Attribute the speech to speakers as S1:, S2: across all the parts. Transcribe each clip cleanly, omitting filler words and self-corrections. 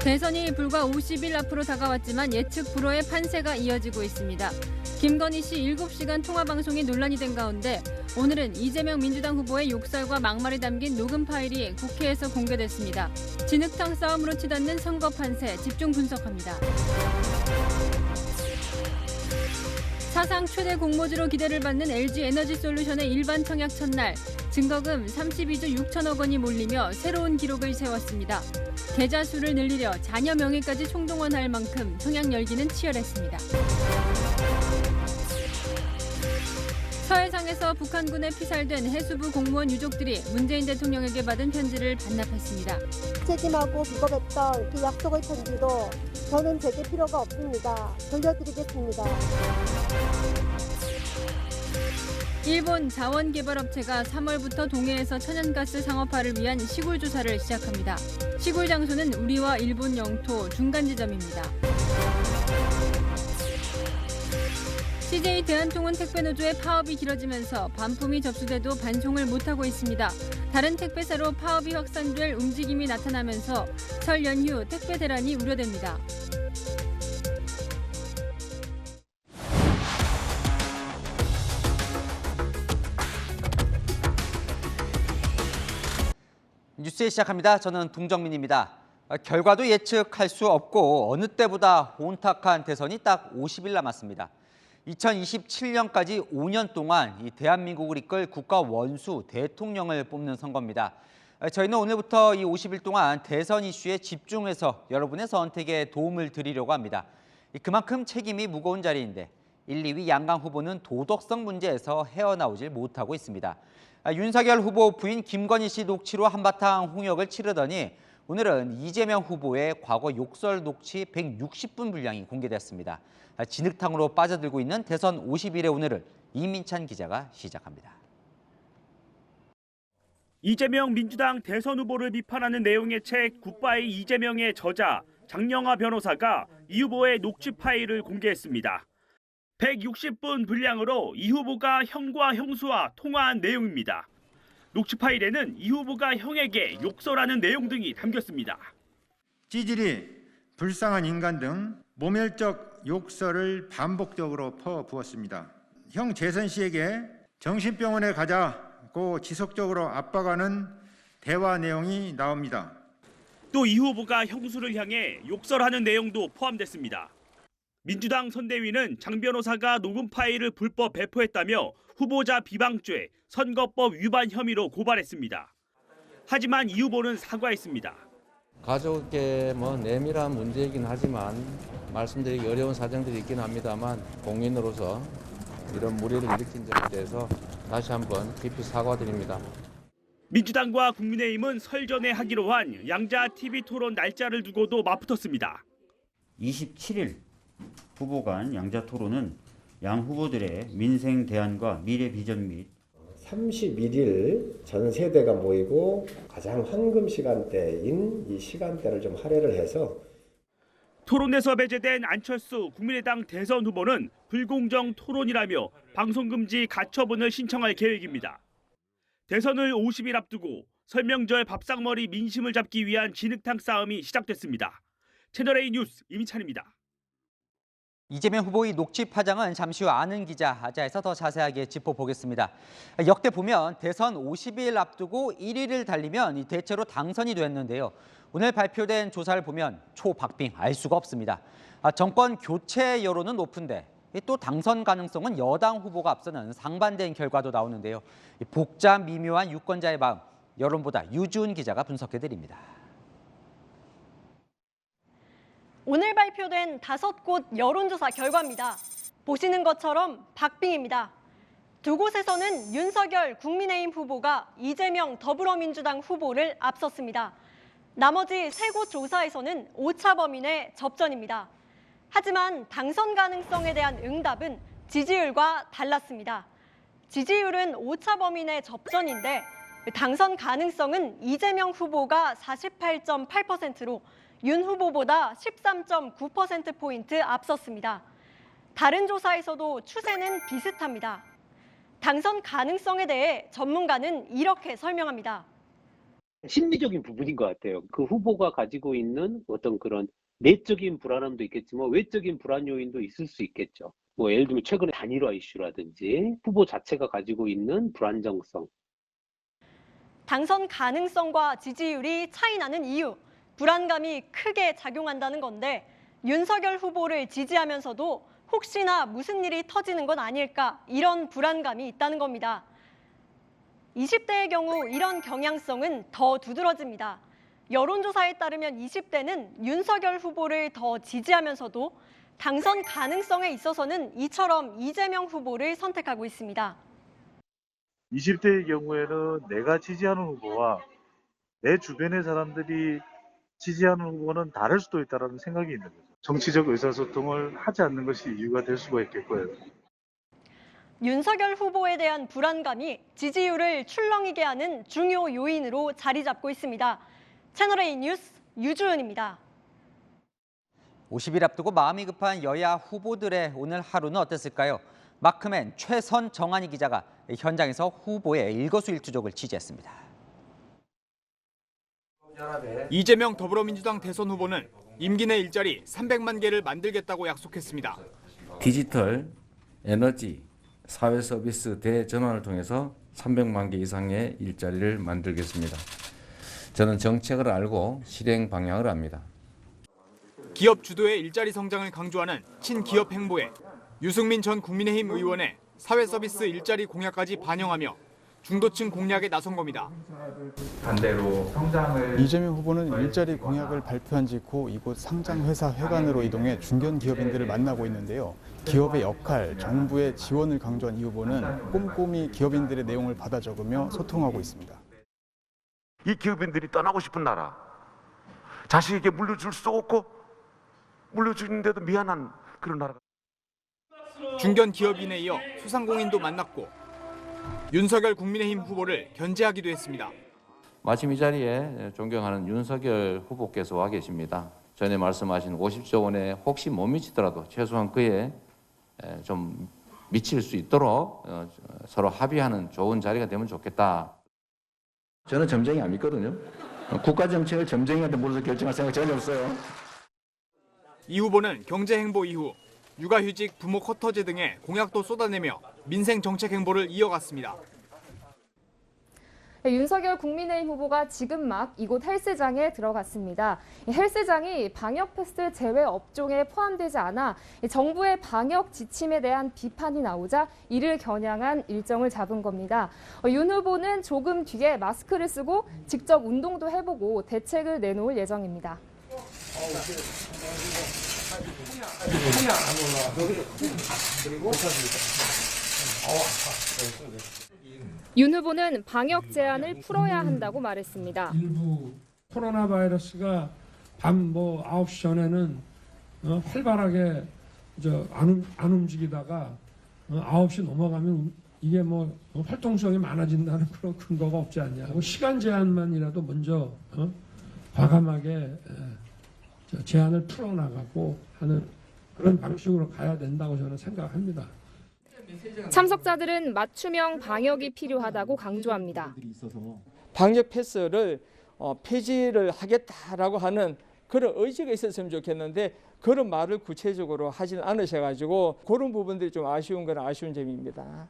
S1: 대선이 불과 50일 앞으로 다가왔지만 예측 불허의 판세가 이어지고 있습니다. 김건희 씨 7시간 통화방송이 논란이 된 가운데 오늘은 이재명 민주당 후보의 욕설과 막말이 담긴 녹음 파일이 국회에서 공개됐습니다. 진흙탕 싸움으로 치닫는 선거 판세 집중 분석합니다. 사상 최대 공모주로 기대를 받는 LG에너지솔루션의 일반 청약 첫날 증거금 32조 6천억 원이 몰리며 새로운 기록을 세웠습니다. 계좌 수를 늘리려 자녀 명의까지 총동원할 만큼 청약 열기는 치열했습니다. 서해상에서 북한군에 피살된 해수부 공무원 유족들이 문재인 대통령에게 받은 편지를 반납했습니다.
S2: 책임하고 비겁했던 그 약속의 편지도 저는 제게 필요가 없습니다. 돌려드리겠습니다.
S1: 일본 자원개발업체가 3월부터 동해에서 천연가스 상업화를 위한 시굴 조사를 시작합니다. 시굴 장소는 우리와 일본 영토 중간 지점입니다. CJ 대한통운 택배노조의 파업이 길어지면서 반품이 접수돼도 반송을 못하고 있습니다. 다른 택배사로 파업이 확산될 움직임이 나타나면서 설 연휴 택배 대란이 우려됩니다.
S3: 뉴스 시작합니다. 저는 동정민입니다. 결과도 예측할 수 없고 어느 때보다 혼탁한 대선이 딱 50일 남았습니다. 2027년까지 5년 동안 이 대한민국을 이끌 국가 원수 대통령을 뽑는 선거입니다. 저희는 오늘부터 이 50일 동안 대선 이슈에 집중해서 여러분의 선택에 도움을 드리려고 합니다. 그만큼 책임이 무거운 자리인데 1, 2위 양강 후보는 도덕성 문제에서 헤어나오질 못하고 있습니다. 윤석열 후보 부인 김건희 씨 녹취로 한바탕 홍역을 치르더니 오늘은 이재명 후보의 과거 욕설 녹취 160분 분량이 공개됐습니다. 진흙탕으로 빠져들고 있는 대선 50일의 오늘을 이민찬 기자가 시작합니다.
S4: 이재명 민주당 대선 후보를 비판하는 내용의 책 굿바이 이재명의 저자 장영하 변호사가 이 후보의 녹취 파일을 공개했습니다. 160분 분량으로 이 후보가 형과 형수와 통화한 내용입니다. 녹취 파일에는 이 후보가 형에게 욕설하는 내용 등이 담겼습니다.
S5: 찌질이 불쌍한 인간 등 모멸적 욕설을 반복적으로 퍼부었습니다. 형 재선 씨에게 정신병원에 가자고 지속적으로 압박하는 대화 내용이 나옵니다.
S4: 또 이 후보가 형수를 향해 욕설하는 내용도 포함됐습니다. 민주당 선대위는 장 변호사가 녹음 파일을 불법 배포했다며 후보자 비방죄, 선거법 위반 혐의로 고발했습니다. 하지만 이 후보는 사과했습니다.
S6: 가족의 내밀한 문제이긴 하지만 말씀드리기 어려운 사정들이 있긴 합니다만 공인으로서 이런 무리를 일으킨 점에 대해서 다시 한번 깊이 사과드립니다.
S4: 민주당과 국민의힘은 설 전에 하기로 한 양자 TV 토론 날짜를 두고도 맞붙었습니다.
S7: 27일 후보 간 양자 토론은 양 후보들의 민생 대안과 미래 비전 및
S8: 31일 전 세대가 모이고 가장 황금 시간대인 이 시간대를 좀 할애를 해서
S4: 토론에서 배제된 안철수 국민의당 대선 후보는 불공정 토론이라며 방송금지 가처분을 신청할 계획입니다. 대선을 50일 앞두고 설명절 밥상머리 민심을 잡기 위한 진흙탕 싸움이 시작됐습니다. 채널A 뉴스 이민찬입니다.
S3: 이재명 후보의 녹취 파장은 잠시 후 아는 기자에서 더 자세하게 짚어보겠습니다. 역대 보면 대선 50일 앞두고 1위를 달리면 대체로 당선이 됐는데요. 오늘 발표된 조사를 보면 초박빙 알 수가 없습니다. 정권 교체 여론은 높은데 또 당선 가능성은 여당 후보가 앞서는 상반된 결과도 나오는데요. 복잡 미묘한 유권자의 마음, 여론보다 유주은 기자가 분석해드립니다.
S9: 오늘 발표된 5곳 여론조사 결과입니다. 보시는 것처럼 박빙입니다. 두 곳에서는 윤석열 국민의힘 후보가 이재명 더불어민주당 후보를 앞섰습니다. 나머지 3곳 조사에서는 오차 범위 내 접전입니다. 하지만 당선 가능성에 대한 응답은 지지율과 달랐습니다. 지지율은 오차 범위 내 접전인데 당선 가능성은 이재명 후보가 48.8%로 윤 후보보다 13.9%포인트 앞섰습니다. 다른 조사에서도 추세는 비슷합니다. 당선 가능성에 대해 전문가는 이렇게 설명합니다.
S10: 심리적인 부분인 것 같아요. 그 후보가 가지고 있는 어떤 그런 내적인 불안함도 있겠지만 외적인 불안 요인도 있을 수 있겠죠. 뭐 예를 들면 최근에 단일화 이슈라든지 후보 자체가 가지고 있는 불안정성.
S9: 당선 가능성과 지지율이 차이 나는 이유, 불안감이 크게 작용한다는 건데 윤석열 후보를 지지하면서도 혹시나 무슨 일이 터지는 건 아닐까 이런 불안감이 있다는 겁니다. 20대의 경우 이런 경향성은 더 두드러집니다. 여론조사에 따르면 20대는 윤석열 후보를 더 지지하면서도 당선 가능성에 있어서는 이처럼 이재명 후보를 선택하고 있습니다.
S11: 20대의 경우에는 내가 지지하는 후보와 내 주변의 사람들이 지지하는 후보는 다를 수도 있다는 생각이 있는 거죠. 정치적 의사소통을 하지 않는 것이 이유가 될 수가 있겠고요.
S9: 윤석열 후보에 대한 불안감이 지지율을 출렁이게 하는 중요 요인으로 자리 잡고 있습니다. 채널A 뉴스 유주은입니다.
S3: 50일 앞두고 마음이 급한 여야 후보들의 오늘 하루는 어땠을까요? 마크맨 최선정한이 기자가 현장에서 후보의 일거수일투족을 취재했습니다.
S12: 이재명 더불어민주당 대선 후보는 임기 내 일자리 300만 개를 만들겠다고 약속했습니다.
S6: 디지털, 에너지, 사회 서비스 대전환을 통해서 300만 개 이상의 일자리를 만들겠습니다. 저는 정책을 알고 실행 방향을 압니다.
S12: 기업 주도의 일자리 성장을 강조하는 친기업 행보에 유승민 전 국민의힘 의원의 사회 서비스 일자리 공약까지 반영하며 중도층 공략에 나선 겁니다.
S13: 반대로 이재명 후보는 일자리 공약을 발표한 직후 이곳 상장회사 회관으로 이동해 중견 기업인들을 만나고 있는데요. 기업의 역할, 정부의 지원을 강조한 이 후보는 꼼꼼히 기업인들의 내용을 받아 적으며 소통하고 있습니다.
S14: 이 기업인들이 떠나고 싶은 나라, 자식에게 물려줄 수 없고 물려주는데도 미안한 그런 나라가.
S12: 중견 기업인에 이어 소상공인도 만났고 윤석열 국민의힘 후보를 견제하기도 했습니다.
S6: 마침 이 자리에 존경하는 윤석열 후보께서 와 계십니다. 전에 말씀하신 50조 원에 혹시 못 미치더라도 최소한 그에 좀 미칠 수 있도록 서로 합의하는 좋은 자리가 되면 좋겠다. 저는 점쟁이 안 믿거든요. 국가 정책을 점쟁이한테 물어서 결정할 생각 전혀 없어요.
S12: 이 후보는 경제 행보 이후 육아휴직, 부모 쿼터제 등의 공약도 쏟아내며 민생 정책 행보를 이어갔습니다.
S15: 윤석열 국민의힘 후보가 지금 막 이곳 헬스장에 들어갔습니다. 헬스장이 방역 패스 제외 업종에 포함되지 않아 정부의 방역 지침에 대한 비판이 나오자 이를 겨냥한 일정을 잡은 겁니다. 윤 후보는 조금 뒤에 마스크를 쓰고 직접 운동도 해보고 대책을 내놓을 예정입니다. 윤 후보는 방역 제한을 풀어야 한다고 말했습니다.
S16: 일부 코로나 바이러스가 밤 9시 전에는 활발하게 안 움직이다가 9시 넘어가면 이게 활동성이 많아진다는 그런 근거가 없지 않냐. 시간 제한만이라도 먼저 과감하게 제한을 풀어나가고 하는 그런 방식으로 가야 된다고 저는 생각합니다.
S15: 참석자들은 맞춤형 방역이 필요하다고 강조합니다.
S17: 방역 패스를 폐지를 하겠다라고 하는 그런 의지가 있었으면 좋겠는데 그런 말을 구체적으로 하지는 않으셔가지고 그런 부분들이 좀 아쉬운 건 아쉬운 점입니다.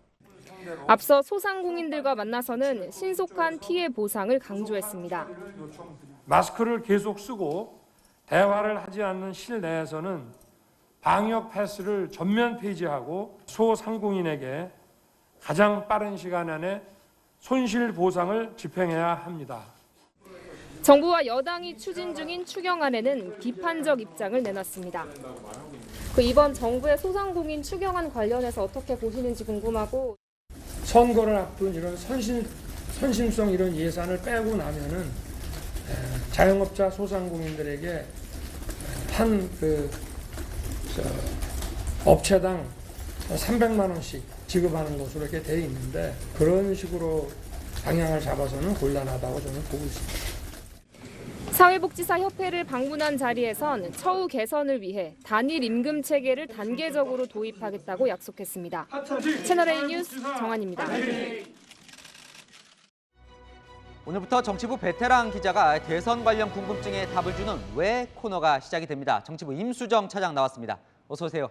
S15: 앞서 소상공인들과 만나서는 신속한 피해 보상을 강조했습니다.
S16: 마스크를 계속 쓰고 대화를 하지 않는 실내에서는 방역 패스를 전면 폐지하고 소상공인에게 가장 빠른 시간 안에 손실 보상을 집행해야 합니다.
S15: 정부와 여당이 추진 중인 추경안에는 비판적 입장을 내놨습니다. 이번 정부의 소상공인 추경안 관련해서 어떻게 보시는지 궁금하고
S16: 선거를 앞둔 이런 선심성 이런 예산을 빼고 나면은 자영업자 소상공인들에게 한 업체당 300만 원씩 지급하는 것으로 이렇게 돼 있는데 그런 식으로 방향을 잡아서는 곤란하다고 저는 보고 있습니다.
S15: 사회복지사협회를 방문한 자리에선 처우 개선을 위해 단일 임금 체계를 단계적으로 도입하겠다고 약속했습니다. 채널A 뉴스 정한입니다.
S3: 오늘부터 정치부 베테랑 기자가 대선 관련 궁금증에 답을 주는 왜 코너가 시작이 됩니다. 정치부 임수정 차장 나왔습니다. 어서 오세요.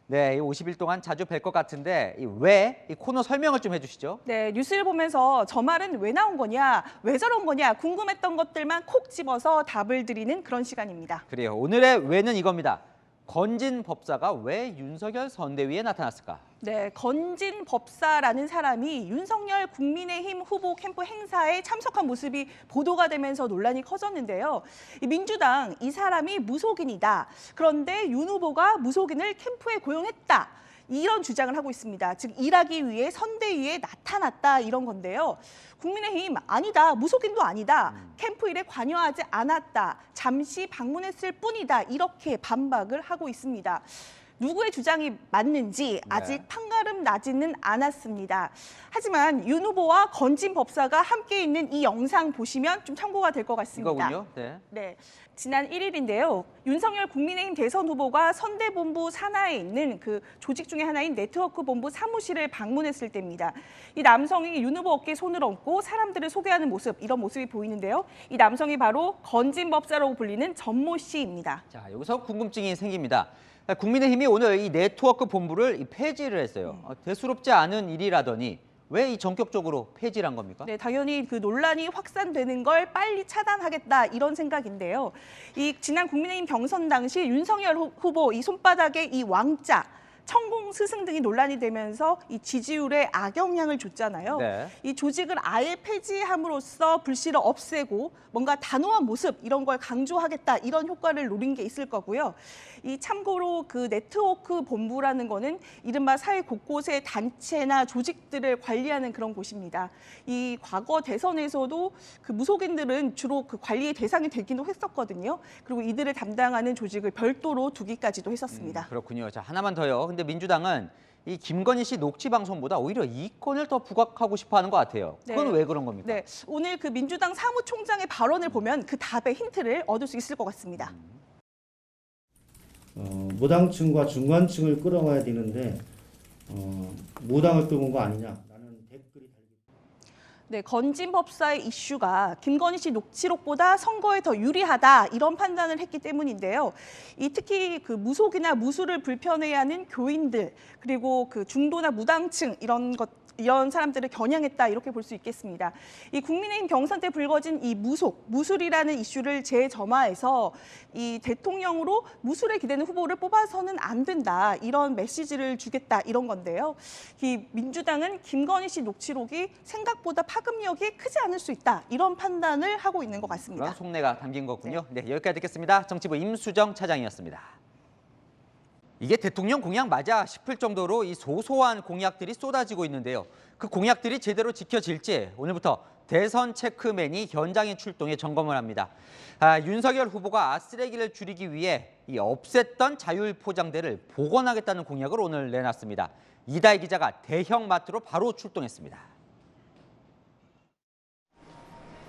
S3: 네, 이 50일 동안 자주 뵐 것 같은데 이 코너 설명을 좀 해주시죠.
S18: 네, 뉴스를 보면서 저 말은 왜 나온 거냐, 왜 저런 거냐 궁금했던 것들만 콕 집어서 답을 드리는 그런 시간입니다.
S3: 그래요. 오늘의 왜는 이겁니다. 건진 법사가 왜 윤석열 선대위에 나타났을까?
S18: 네, 건진 법사라는 사람이 윤석열 국민의힘 후보 캠프 행사에 참석한 모습이 보도가 되면서 논란이 커졌는데요. 민주당 이 사람이 무속인이다. 그런데 윤 후보가 무속인을 캠프에 고용했다. 이런 주장을 하고 있습니다. 즉 일하기 위해 선대위에 나타났다 이런 건데요. 국민의힘 아니다. 무속인도 아니다. 캠프 일에 관여하지 않았다. 잠시 방문했을 뿐이다. 이렇게 반박을 하고 있습니다. 누구의 주장이 맞는지 아직 판가름 나지는 않았습니다. 하지만 윤 후보와 건진 법사가 함께 있는 이 영상 보시면 좀 참고가 될 것 같습니다.
S3: 이거군요.
S18: 네. 지난 1일인데요. 윤석열 국민의힘 대선 후보가 선대본부 산하에 있는 그 조직 중에 하나인 네트워크 본부 사무실을 방문했을 때입니다. 이 남성이 윤 후보 어깨에 손을 얹고 사람들을 소개하는 모습, 이런 모습이 보이는데요. 이 남성이 바로 건진 법사라고 불리는 전모 씨입니다.
S3: 자, 여기서 궁금증이 생깁니다. 국민의힘이 오늘 이 네트워크 본부를 폐지를 했어요. 대수롭지 않은 일이라더니 왜 이 전격적으로 폐지를 한 겁니까?
S18: 네, 당연히 그 논란이 확산되는 걸 빨리 차단하겠다 이런 생각인데요. 이 지난 국민의힘 경선 당시 윤석열 후보 이 손바닥에 이 왕자 천공 스승 등이 논란이 되면서 이 지지율에 악영향을 줬잖아요.
S3: 네.
S18: 이 조직을 아예 폐지함으로써 불씨를 없애고 뭔가 단호한 모습 이런 걸 강조하겠다 이런 효과를 노린 게 있을 거고요. 이 참고로 그 네트워크 본부라는 거는 이른바 사회 곳곳의 단체나 조직들을 관리하는 그런 곳입니다. 이 과거 대선에서도 그 무속인들은 주로 그 관리의 대상이 되기도 했었거든요. 그리고 이들을 담당하는 조직을 별도로 두기까지도 했었습니다.
S3: 그렇군요. 자, 하나만 더요. 근데 민주당은 이 김건희 씨 녹취 방송보다 오히려 이권을 더 부각하고 싶어 하는 것 같아요. 그건 왜 그런 겁니까?
S18: 네, 오늘 그 민주당 사무총장의 발언을 보면 그 답의 힌트를 얻을 수 있을 것 같습니다.
S19: 무당층과 중간층을 끌어와야 되는데 무당을 끌고 온 거 아니냐.
S18: 네, 건진 법사의 이슈가 김건희 씨 녹취록보다 선거에 더 유리하다 이런 판단을 했기 때문인데요. 이 특히 그 무속이나 무술을 불편해하는 교인들 그리고 그 중도나 무당층 이런 사람들을 겨냥했다 이렇게 볼 수 있겠습니다. 이 국민의힘 경선 때 불거진 이 무술이라는 이슈를 재점화해서 이 대통령으로 무술에 기대는 후보를 뽑아서는 안 된다 이런 메시지를 주겠다 이런 건데요. 이 민주당은 김건희 씨 녹취록이 생각보다 파급력이 크지 않을 수 있다 이런 판단을 하고 있는 것 같습니다.
S3: 그런 속내가 담긴 거군요. 네, 여기까지 듣겠습니다. 정치부 임수정 차장이었습니다. 이게 대통령 공약 맞아 싶을 정도로 이 소소한 공약들이 쏟아지고 있는데요. 그 공약들이 제대로 지켜질지 오늘부터 대선 체크맨이 현장에 출동해 점검을 합니다. 윤석열 후보가 쓰레기를 줄이기 위해 이 없앴던 자율 포장대를 복원하겠다는 공약을 오늘 내놨습니다. 이다희 기자가 대형 마트로 바로 출동했습니다.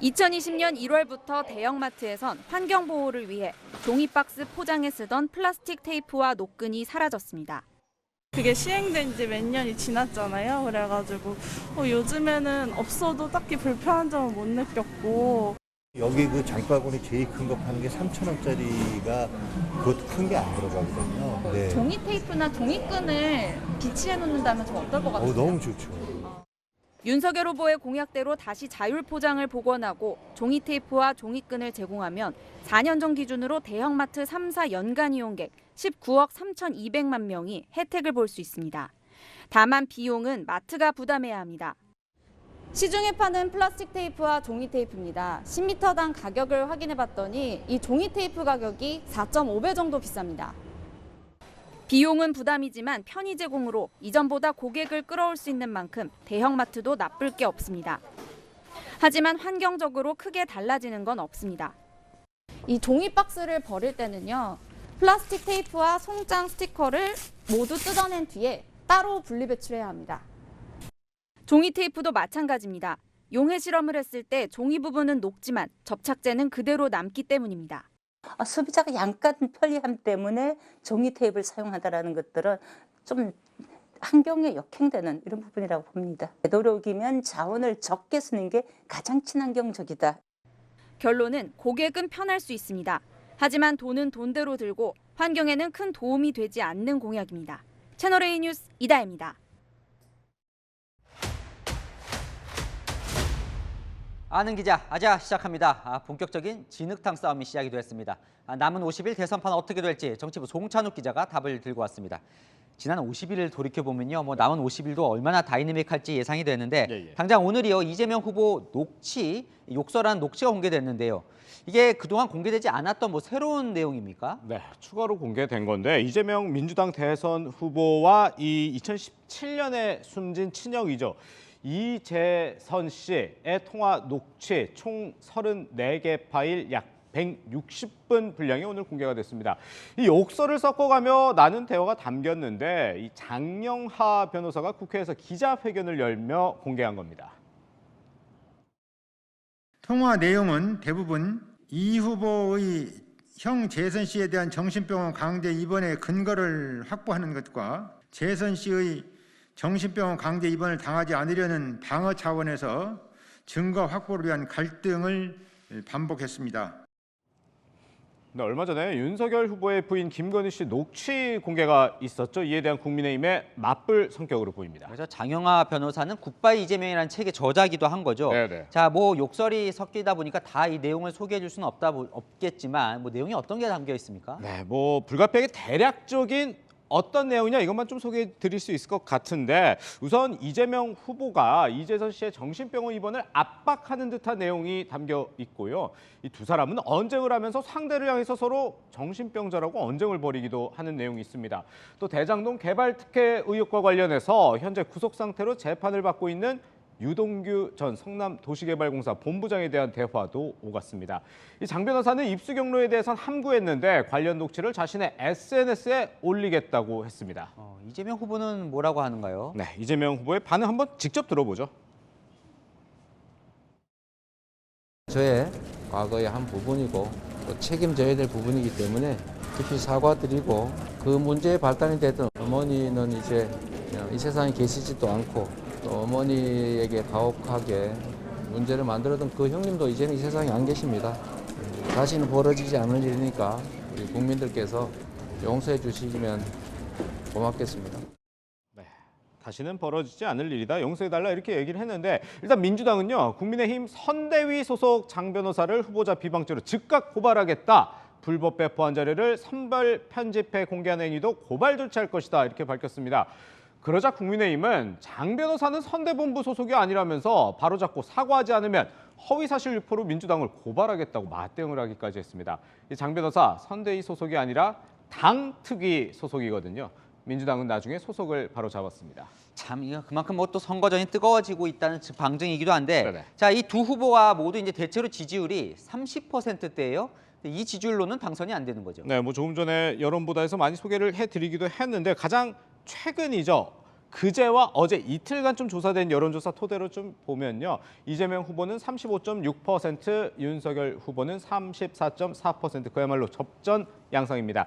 S20: 2020년 1월부터 대형마트에선 환경보호를 위해 종이박스 포장에 쓰던 플라스틱 테이프와 노끈이 사라졌습니다.
S21: 그게 시행된 지 몇 년이 지났잖아요. 그래가지고 요즘에는 없어도 딱히 불편한 점은 못 느꼈고.
S22: 여기 그 장바구니 제일 큰 거 파는 게 3,000원짜리가 그것도 큰 게 안 들어가거든요. 네.
S20: 종이 테이프나 종이끈을 비치해 놓는다면 좀 어떨 것 같아요?
S22: 너무 좋죠.
S20: 윤석열 후보의 공약대로 다시 자율 포장을 복원하고 종이 테이프와 종이끈을 제공하면 4년 전 기준으로 대형마트 3사 연간 이용객 19억 3,200만 명이 혜택을 볼 수 있습니다. 다만 비용은 마트가 부담해야 합니다. 시중에 파는 플라스틱 테이프와 종이 테이프입니다. 10m당 가격을 확인해 봤더니 이 종이 테이프 가격이 4.5배 정도 비쌉니다. 비용은 부담이지만 편의 제공으로 이전보다 고객을 끌어올 수 있는 만큼 대형마트도 나쁠 게 없습니다. 하지만 환경적으로 크게 달라지는 건 없습니다. 이 종이 박스를 버릴 때는요. 플라스틱 테이프와 송장 스티커를 모두 뜯어낸 뒤에 따로 분리 배출해야 합니다. 종이 테이프도 마찬가지입니다. 용해 실험을 했을 때 종이 부분은 녹지만 접착제는 그대로 남기 때문입니다.
S23: 소비자가 약간 편리함 때문에 종이 테이프를 사용하다라는 것들은 좀
S1: 환경에 역행되는 이런 부분이라고 봅니다. 되도록이면 자원을 적게 쓰는 게 가장 친환경적이다.
S20: 결론은 고객은 편할 수 있습니다. 하지만 돈은 돈대로 들고 환경에는 큰 도움이 되지 않는 공약입니다. 채널A 뉴스 이다혜입니다.
S3: 아는 기자 아자 시작합니다. 본격적인 진흙탕 싸움이 시작이 됐습니다. 남은 50일 대선판 어떻게 될지 정치부 송찬욱 기자가 답을 들고 왔습니다. 지난 50일을 돌이켜보면요, 남은 50일도 얼마나 다이내믹할지 예상이 되는데 당장 오늘이요, 이재명 후보 녹취, 욕설한 녹취가 공개됐는데요. 이게 그동안 공개되지 않았던 새로운 내용입니까?
S2: 네, 추가로 공개된 건데 이재명 민주당 대선 후보와 이 2017년에 숨진 친형이죠. 이재선 씨의 통화 녹취 총 34개 파일 약 160분 분량이 오늘 공개가 됐습니다. 이 욕설을 섞어가며 나눈 대화가 담겼는데 이 장영하 변호사가 국회에서 기자회견을 열며 공개한 겁니다.
S5: 통화 내용은 대부분 이 후보의 형 재선 씨에 대한 정신병원 강제 입원의 근거를 확보하는 것과 재선 씨의 정신병원 강제 입원을 당하지 않으려는 방어 차원에서 증거 확보를 위한 갈등을 반복했습니다.
S2: 네, 얼마 전에 윤석열 후보의 부인 김건희 씨 녹취 공개가 있었죠. 이에 대한 국민의힘의 맞불 성격으로 보입니다.
S3: 그래서 장영하 변호사는 굿바이 이재명이라는 책의 저자기도 한 거죠.
S2: 네네.
S3: 자, 욕설이 섞이다 보니까 다 이 내용을 소개해 줄 수는 없겠지만 내용이 어떤 게 담겨 있습니까?
S2: 네, 불가피하게 대략적인 어떤 내용이냐 이것만 좀 소개해 드릴 수 있을 것 같은데 우선 이재명 후보가 이재선 씨의 정신병원 입원을 압박하는 듯한 내용이 담겨 있고요. 이 두 사람은 언쟁을 하면서 상대를 향해서 서로 정신병자라고 언쟁을 벌이기도 하는 내용이 있습니다. 또 대장동 개발 특혜 의혹과 관련해서 현재 구속 상태로 재판을 받고 있는 유동규 전 성남도시개발공사 본부장에 대한 대화도 오갔습니다. 이 장 변호사는 입수 경로에 대해서는 함구했는데 관련 녹취를 자신의 SNS에 올리겠다고 했습니다.
S3: 이재명 후보는 뭐라고 하는가요?
S2: 네, 이재명 후보의 반응 한번 직접 들어보죠.
S6: 저의 과거의 한 부분이고 또 책임져야 될 부분이기 때문에 깊이 사과드리고 그 문제의 발단이 됐던 어머니는 이제 이 세상에 계시지도 않고 또 어머니에게 가혹하게 문제를 만들었던 그 형님도 이제는 이 세상에 안 계십니다. 다시는 벌어지지 않을 일이니까 우리 국민들께서 용서해 주시면 고맙겠습니다.
S2: 네, 다시는 벌어지지 않을 일이다. 용서해달라 이렇게 얘기를 했는데 일단 민주당은요. 국민의힘 선대위 소속 장 변호사를 후보자 비방죄로 즉각 고발하겠다. 불법 배포한 자료를 선별 편집해 공개한 행위도 고발 조치할 것이다. 이렇게 밝혔습니다. 그러자 국민의힘은 장 변호사는 선대본부 소속이 아니라면서 바로잡고 사과하지 않으면 허위사실 유포로 민주당을 고발하겠다고 맞대응을 하기까지 했습니다. 이 장 변호사 선대위 소속이 아니라 당 특위 소속이거든요. 민주당은 나중에 소속을 바로잡았습니다.
S3: 참 이거 그만큼 또 선거전이 뜨거워지고 있다는 방증이기도 한데
S2: 네네.
S3: 자, 이 두 후보가 모두 이제 대체로 지지율이 30%대예요. 이 지지율로는 당선이 안 되는 거죠.
S2: 네, 조금 전에 여론보다에서 많이 소개를 해드리기도 했는데 가장 최근이죠. 그제와 어제 이틀간 좀 조사된 여론조사 토대로 좀 보면요. 이재명 후보는 35.6%, 윤석열 후보는 34.4%, 그야말로 접전 양상입니다.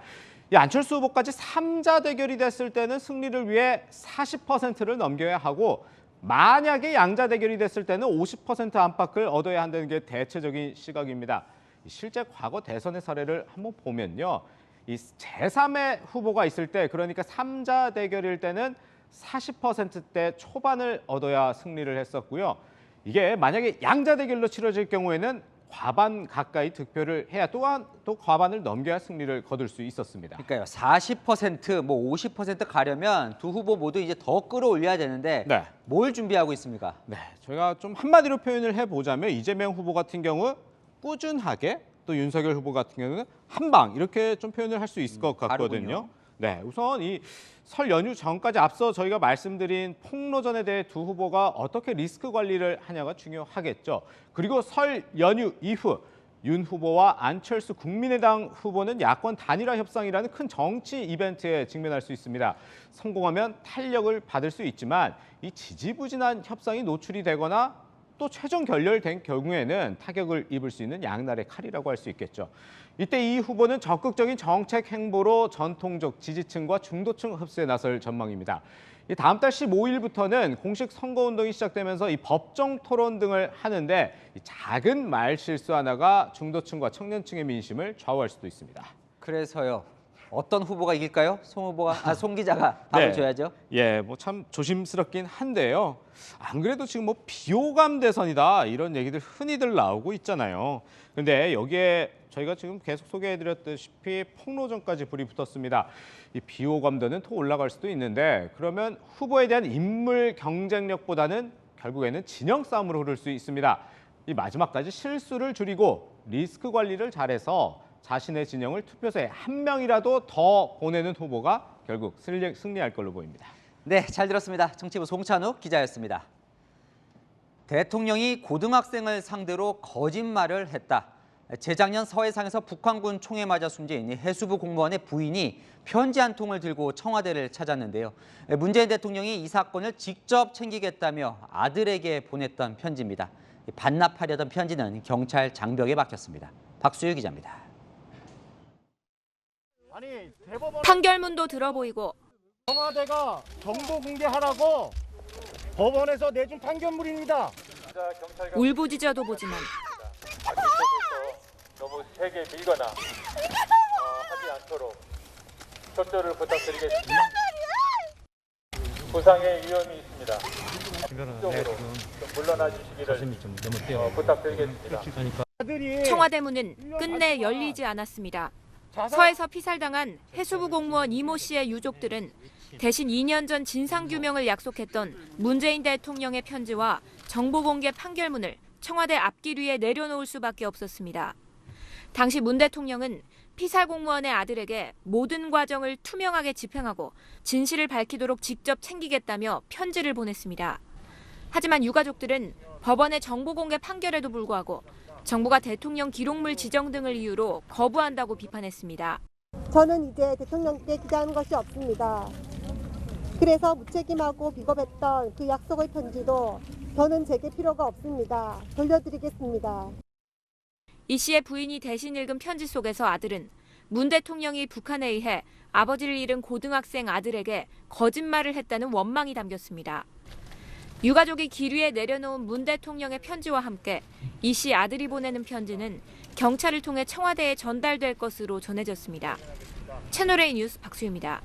S2: 이 안철수 후보까지 3자 대결이 됐을 때는 승리를 위해 40%를 넘겨야 하고 만약에 양자 대결이 됐을 때는 50% 안팎을 얻어야 한다는 게 대체적인 시각입니다. 실제 과거 대선의 사례를 한번 보면요. 이 제3의 후보가 있을 때, 그러니까 3자 대결일 때는 40%대 초반을 얻어야 승리를 했었고요. 이게 만약에 양자 대결로 치러질 경우에는 과반 가까이 득표를 해야 또한 또 과반을 넘겨야 승리를 거둘 수 있었습니다.
S3: 그러니까요. 40% 50% 가려면 두 후보 모두 이제 더 끌어올려야 되는데
S2: 네.
S3: 뭘 준비하고 있습니까?
S2: 네, 저희가 좀 한마디로 표현을 해보자면 이재명 후보 같은 경우 꾸준하게, 또 윤석열 후보 같은 경우는 한방 이렇게 좀 표현을 할 수 있을 것 같거든요.
S3: 다르군요.
S2: 네, 우선 이 설 연휴 전까지 앞서 저희가 말씀드린 폭로전에 대해 두 후보가 어떻게 리스크 관리를 하냐가 중요하겠죠. 그리고 설 연휴 이후 윤 후보와 안철수 국민의당 후보는 야권 단일화 협상이라는 큰 정치 이벤트에 직면할 수 있습니다. 성공하면 탄력을 받을 수 있지만 이 지지부진한 협상이 노출이 되거나 또 최종 결렬된 경우에는 타격을 입을 수 있는 양날의 칼이라고 할 수 있겠죠. 이때 이 후보는 적극적인 정책 행보로 전통적 지지층과 중도층 흡수에 나설 전망입니다. 이 다음 달 15일부터는 공식 선거운동이 시작되면서 이 법정 토론 등을 하는데 이 작은 말 실수 하나가 중도층과 청년층의 민심을 좌우할 수도 있습니다.
S3: 그래서요. 어떤 후보가 이길까요? 송 기자가 답을
S2: 네.
S3: 줘야죠.
S2: 예, 뭐 참 조심스럽긴 한데요. 안 그래도 지금 뭐 비호감 대선이다 이런 얘기들 흔히들 나오고 있잖아요. 근데 여기에 저희가 지금 계속 소개해드렸다시피 폭로전까지 불이 붙었습니다. 이 비호감도는 더 올라갈 수도 있는데 그러면 후보에 대한 인물 경쟁력보다는 결국에는 진영 싸움으로 흐를 수 있습니다. 이 마지막까지 실수를 줄이고 리스크 관리를 잘해서 자신의 진영을 투표소에 한 명이라도 더 보내는 후보가 결국 승리할 걸로 보입니다.
S3: 네, 잘 들었습니다. 정치부 송찬욱 기자였습니다. 대통령이 고등학생을 상대로 거짓말을 했다. 재작년 서해상에서 북한군 총에 맞아 숨진 해수부 공무원의 부인이 편지 한 통을 들고 청와대를 찾았는데요. 문재인 대통령이 이 사건을 직접 챙기겠다며 아들에게 보냈던 편지입니다. 반납하려던 편지는 경찰 장벽에 박혔습니다. 박수유 기자입니다.
S7: 판결문도 들어보이고
S8: 청와대가 정보 공개하라고 법원에서 내준 판결문입니다.
S7: 울부짖어도 보지만
S23: 너무 세게 밀거나 하지 않도록 협조를 부탁드리겠습니다. 부상의 위험이 있습니다. 쪽으로 좀 물러나 주시기를 부탁드리겠습니다.
S7: 청와대 문은 끝내 열리지 않았습니다. 서해서 피살당한 해수부 공무원 이모 씨의 유족들은 대신 2년 전 진상규명을 약속했던 문재인 대통령의 편지와 정보 공개 판결문을 청와대 앞길 위에 내려놓을 수밖에 없었습니다. 당시 문 대통령은 피살 공무원의 아들에게 모든 과정을 투명하게 집행하고 진실을 밝히도록 직접 챙기겠다며 편지를 보냈습니다. 하지만 유가족들은 법원의 정보 공개 판결에도 불구하고 정부가 대통령 기록물 지정 등을 이유로 거부한다고 비판했습니다.
S24: 저는 이제 대통령께 기대하는 것이 없습니다. 그래서 무책임하고 비겁했던 그 약속의 편지도 저는 제게 필요가 없습니다. 돌려드리겠습니다.
S7: 이 씨의 부인이 대신 읽은 편지 속에서 아들은 문 대통령이 북한에 의해 아버지를 잃은 고등학생 아들에게 거짓말을 했다는 원망이 담겼습니다. 유가족이 길 위에 내려놓은 문 대통령의 편지와 함께 이 씨 아들이 보내는 편지는 경찰을 통해 청와대에 전달될 것으로 전해졌습니다. 채널A 뉴스 박수유입니다.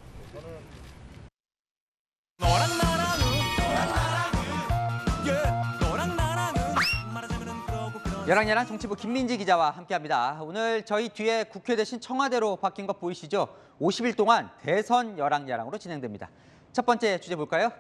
S3: 여랑야랑 정치부 김민지 기자와 함께합니다. 오늘 저희 뒤에 국회 대신 청와대로 바뀐 거 보이시죠? 50일 동안 대선 여랑야랑으로 진행됩니다. 첫 번째 주제 볼까요?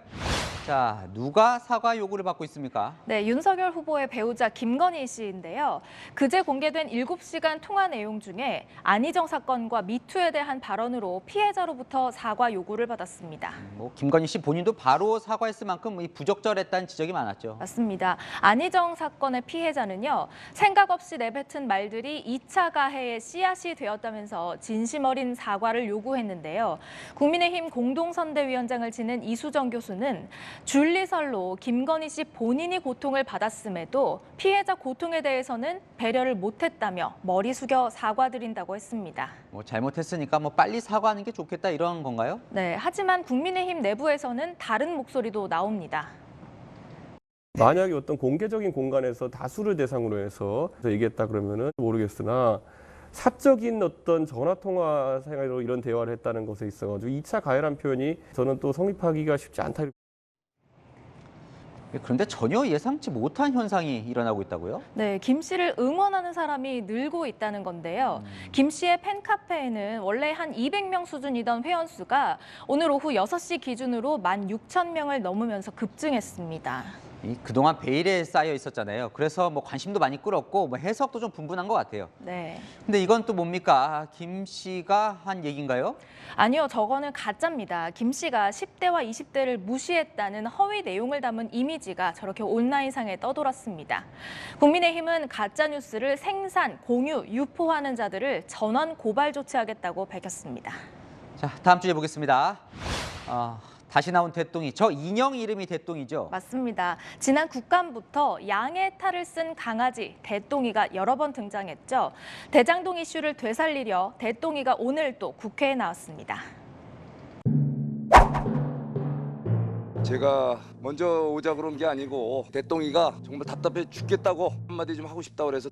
S3: 자, 누가 사과 요구를 받고 있습니까?
S25: 네, 윤석열 후보의 배우자 김건희 씨인데요. 그제 공개된 7시간 통화 내용 중에 안희정 사건과 미투에 대한 발언으로 피해자로부터 사과 요구를 받았습니다.
S3: 김건희 씨 본인도 바로 사과했을 만큼 부적절했다는 지적이 많았죠.
S25: 맞습니다. 안희정 사건의 피해자는요. 생각 없이 내뱉은 말들이 2차 가해의 씨앗이 되었다면서 진심 어린 사과를 요구했는데요. 국민의힘 공동선대위원장을 지낸 이수정 교수는 줄리설로 김건희 씨 본인이 고통을 받았음에도 피해자 고통에 대해서는 배려를 못했다며 머리 숙여 사과드린다고 했습니다.
S3: 잘못했으니까 빨리 사과하는 게 좋겠다 이런 건가요?
S25: 네, 하지만 국민의힘 내부에서는 다른 목소리도 나옵니다.
S26: 만약에 어떤 공개적인 공간에서 다수를 대상으로 해서 얘기했다 그러면은 모르겠으나 사적인 어떤 전화통화 생활로 이런 대화를 했다는 것에 있어가지고 2차 가해란 표현이 저는 또 성립하기가 쉽지 않다.
S3: 그런데 전혀 예상치 못한 현상이 일어나고 있다고요?
S25: 네, 김 씨를 응원하는 사람이 늘고 있다는 건데요. 김 씨의 팬카페에는 원래 한 200명 수준이던 회원수가 오늘 오후 6시 기준으로 16,000명을 넘으면서 급증했습니다.
S3: 그동안 베일에 쌓여 있었잖아요. 그래서 관심도 많이 끌었고 해석도 좀 분분한 것 같아요.
S25: 네.
S3: 근데 이건 또 뭡니까? 김 씨가 한 얘기인가요?
S25: 아니요, 저거는 가짜입니다. 김 씨가 10대와 20대를 무시했다는 허위 내용을 담은 이미지가 저렇게 온라인상에 떠돌았습니다. 국민의힘은 가짜뉴스를 생산, 공유, 유포하는 자들을 전원 고발 조치하겠다고 밝혔습니다.
S3: 자, 다음 주제 보겠습니다. 다시 나온 대똥이, 저 인형 이름이 대똥이죠?
S25: 맞습니다. 지난 국감부터 양의 탈을 쓴 강아지 대똥이가 여러 번 등장했죠. 대장동 이슈를 되살리려 대똥이가 오늘 또 국회에 나왔습니다.
S4: 제가 먼저 오자 그런 게 아니고 대똥이가 정말 답답해 죽겠다고 한마디 좀 하고 싶다고 그래서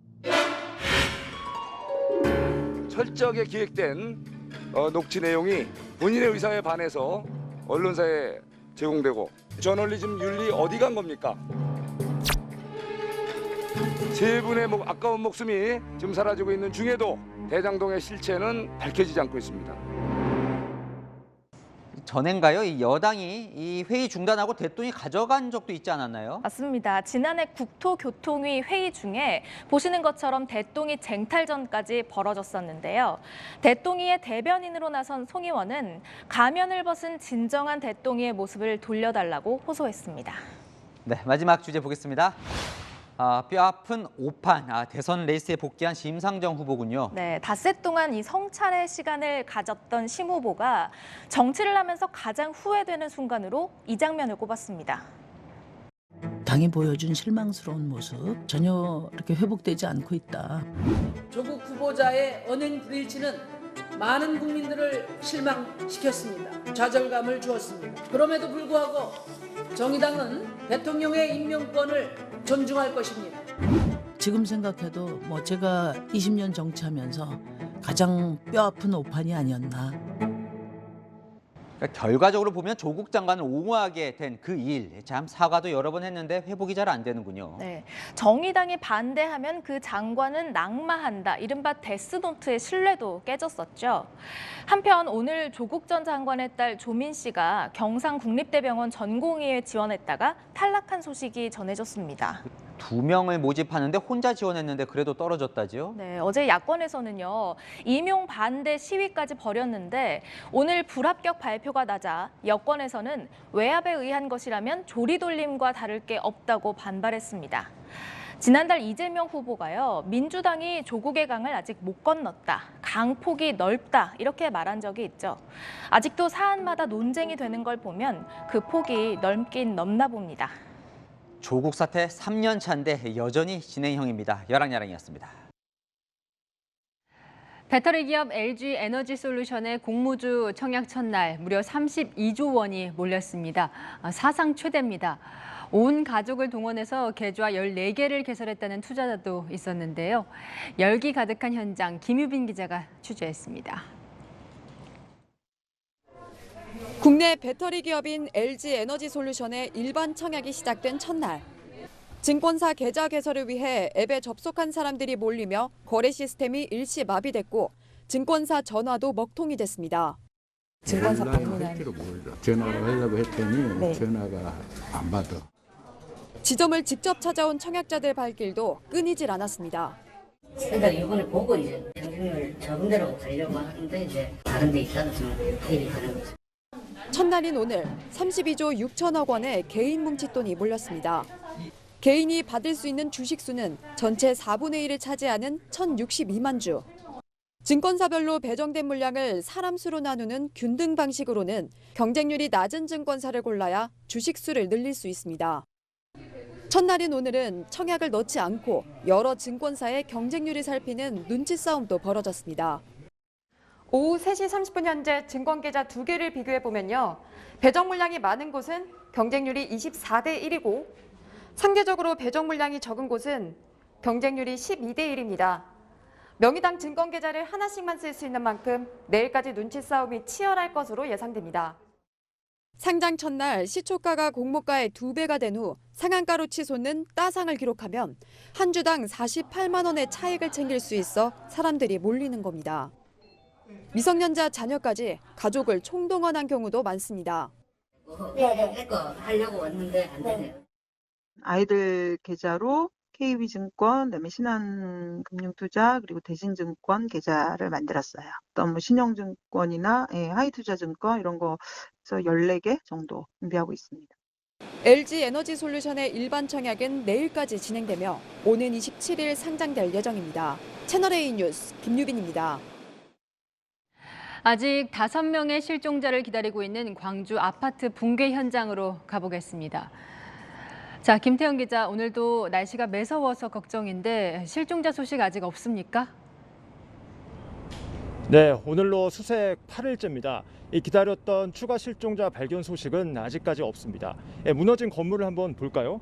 S4: 철저하게 기획된 녹취 내용이 본인의 의사에 반해서 언론사에 제공되고 저널리즘 윤리 어디 간 겁니까? 세 분의 아까운 목숨이 지금 사라지고 있는 중에도 대장동의 실체는 밝혀지지 않고 있습니다.
S3: 전엔가요? 이 여당이 이 회의 중단하고 대통령이 가져간 적도 있지 않았나요?
S25: 맞습니다. 지난해 국토교통위 회의 중에 보시는 것처럼 대통령이 쟁탈전까지 벌어졌었는데요. 대통령의 대변인으로 나선 송 의원은 가면을 벗은 진정한 대통령의 모습을 돌려달라고 호소했습니다.
S3: 네, 마지막 주제 보겠습니다. 뼈아픈 오판, 대선 레이스에 복귀한 심상정 후보군요.
S25: 네, 닷새 동안 이 성찰의 시간을 가졌던 심 후보가 정치를 하면서 가장 후회되는 순간으로 이 장면을 꼽았습니다.
S9: 당이 보여준 실망스러운 모습 전혀 이렇게 회복되지 않고 있다.
S10: 조국 후보자의 언행 불일치는 많은 국민들을 실망시켰습니다. 좌절감을 주었습니다. 그럼에도 불구하고 정의당은 대통령의 임명권을 존중할 것입니다.
S9: 지금 생각해도 뭐 제가 20년 정치하면서 가장 뼈아픈 오판이 아니었나.
S3: 그러니까 결과적으로 보면 조국 장관을 옹호하게 된 그 일, 참 사과도 여러 번 했는데 회복이 잘 안 되는군요.
S25: 네, 정의당이 반대하면 그 장관은 낙마한다. 이른바 데스노트의 신뢰도 깨졌었죠. 한편 오늘 조국 전 장관의 딸 조민 씨가 경상국립대병원 전공의에 지원했다가 탈락한 소식이 전해졌습니다.
S3: 2명을 모집하는데 혼자 지원했는데 그래도 떨어졌다지요?
S25: 네, 어제 야권에서는요, 임용 반대 시위까지 벌였는데 오늘 불합격 발표가 나자 여권에서는 외압에 의한 것이라면 조리돌림과 다를 게 없다고 반발했습니다. 지난달 이재명 후보가요, 민주당이 조국의 강을 아직 못 건넜다, 강폭이 넓다 이렇게 말한 적이 있죠. 아직도 사안마다 논쟁이 되는 걸 보면 그 폭이 넓긴 넓나 봅니다.
S3: 조국 사태 3년 차인데 여전히 진행형입니다. 열왕야랑이었습니다.
S11: 배터리 기업 LG 에너지 솔루션의 공모주 청약 첫날 무려 32조 원이 몰렸습니다. 사상 최대입니다. 온 가족을 동원해서 계좌 14개를 개설했다는 투자자도 있었는데요. 열기 가득한 현장 김유빈 기자가 취재했습니다.
S13: 국내 배터리 기업인 LG 에너지 솔루션의 일반 청약이 시작된 첫날. 증권사 계좌 개설을 위해 앱에 접속한 사람들이 몰리며 거래 시스템이 일시 마비됐고 증권사 전화도 먹통이 됐습니다.
S14: 증권사 방문한 전화를 하려고 했더니 전화가 안 받아.
S13: 지점을 직접 찾아온 청약자들 발길도 끊이질 않았습니다.
S27: 그러니까 이번에 보고 이제 경쟁률 적은 데로 가려고 하는데 이제 다른 데 있다는 지금 회의를 가는 거죠.
S13: 첫날인 오늘 32조 6천억 원의 개인 뭉칫돈이 몰렸습니다. 개인이 받을 수 있는 주식 수는 전체 4분의 1을 차지하는 1,062만 주. 증권사별로 배정된 물량을 사람 수로 나누는 균등 방식으로는 경쟁률이 낮은 증권사를 골라야 주식 수를 늘릴 수 있습니다. 첫날인 오늘은 청약을 넣지 않고 여러 증권사의 경쟁률을 살피는 눈치 싸움도 벌어졌습니다. 오후 3시 30분 현재 증권계좌 2개를 비교해보면요. 배정 물량이 많은 곳은 경쟁률이 24대 1이고 상대적으로 배정 물량이 적은 곳은 경쟁률이 12대 1입니다. 명의당 증권계좌를 하나씩만 쓸 수 있는 만큼 내일까지 눈치 싸움이 치열할 것으로 예상됩니다. 상장 첫날 시초가가 공모가의 2배가 된 후 상한가로 치솟는 따상을 기록하면 한 주당 48만 원의 차익을 챙길 수 있어 사람들이 몰리는 겁니다. 미성년자 자녀까지 가족을 총동원한 경우도 많습니다.
S27: 내 거 하려고 왔는데 안 되네요.
S28: 아이들 계좌로 KB증권, 그다음에 신한금융투자 그리고 대신증권 계좌를 만들었어요. 어떤 뭐 신영증권이나 하이투자증권 이런 거에서 14개 정도 준비하고 있습니다.
S13: LG 에너지 솔루션의 일반 청약은 내일까지 진행되며 오는 27일 상장될 예정입니다. 채널A 뉴스 김유빈입니다.
S11: 아직 5명의 실종자를 기다리고 있는 광주 아파트 붕괴 현장으로 가보겠습니다. 자, 김태형 기자, 오늘도 날씨가 매서워서 걱정인데 실종자 소식 아직 없습니까?
S8: 네, 오늘로 수색 8일째입니다. 이 기다렸던 추가 실종자 발견 소식은 아직까지 없습니다. 무너진 건물을 한번 볼까요?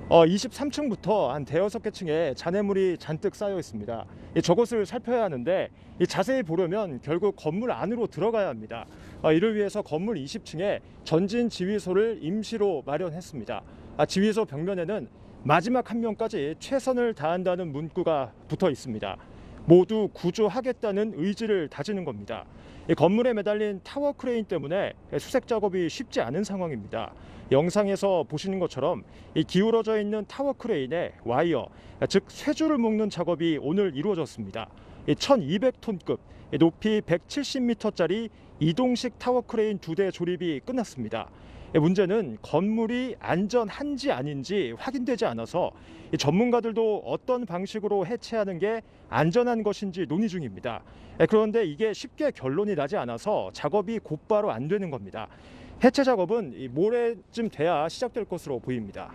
S8: 23층부터 한 대여섯 개 층에 잔해물이 잔뜩 쌓여 있습니다. 저것을 살펴야 하는데 자세히 보려면 결국 건물 안으로 들어가야 합니다. 이를 위해서 건물 20층에 전진 지휘소를 임시로 마련했습니다. 지휘소 벽면에는 마지막 한 명까지 최선을 다한다는 문구가 붙어 있습니다. 모두 구조하겠다는 의지를 다지는 겁니다. 건물에 매달린 타워 크레인 때문에 수색 작업이 쉽지 않은 상황입니다. 영상에서 보시는 것처럼 이 기울어져 있는 타워 크레인에 와이어, 즉 쇠줄을 묶는 작업이 오늘 이루어졌습니다. 1200톤급, 높이 170m짜리 이동식 타워 크레인 2대 조립이 끝났습니다. 문제는 건물이 안전한지 아닌지 확인되지 않아서 전문가들도 어떤 방식으로 해체하는 게 안전한 것인지 논의 중입니다. 그런데 이게 쉽게 결론이 나지 않아서 작업이 곧바로 안 되는 겁니다. 해체 작업은 모레쯤 돼야 시작될 것으로 보입니다.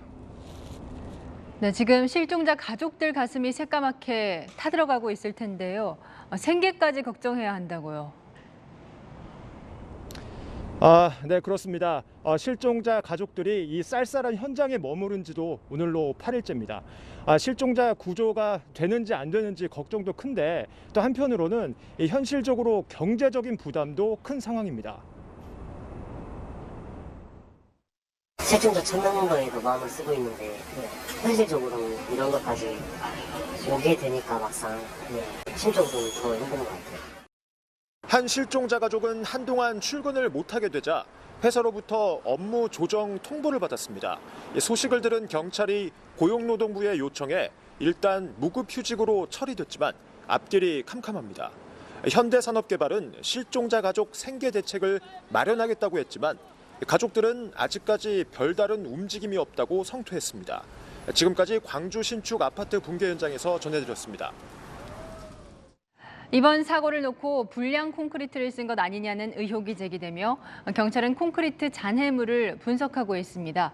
S11: 네, 지금 실종자 가족들 가슴이 새까맣게 타들어가고 있을 텐데요. 생계까지 걱정해야 한다고요.
S8: 네, 그렇습니다. 실종자 가족들이 이 쌀쌀한 현장에 머무른 지도 오늘로 8일째입니다. 실종자 구조가 되는지 안 되는지 걱정도 큰데 또 한편으로는 현실적으로 경제적인 부담도 큰 상황입니다.
S27: 실종자 찾는 거에도 마음을 쓰고 있는데 현실적으로는 이런 것까지 오게 되니까 막상 심적으로 더 힘든 것 같아요.
S12: 한 실종자 가족은 한동안 출근을 못하게 되자 회사로부터 업무 조정 통보를 받았습니다. 소식을 들은 경찰이 고용노동부에 요청해 일단 무급휴직으로 처리됐지만 앞길이 캄캄합니다. 현대산업개발은 실종자 가족 생계 대책을 마련하겠다고 했지만 가족들은 아직까지 별다른 움직임이 없다고 성토했습니다. 지금까지 광주 신축 아파트 붕괴 현장에서 전해드렸습니다.
S11: 이번 사고를 놓고 불량 콘크리트를 쓴 것 아니냐는 의혹이 제기되며 경찰은 콘크리트 잔해물을 분석하고 있습니다.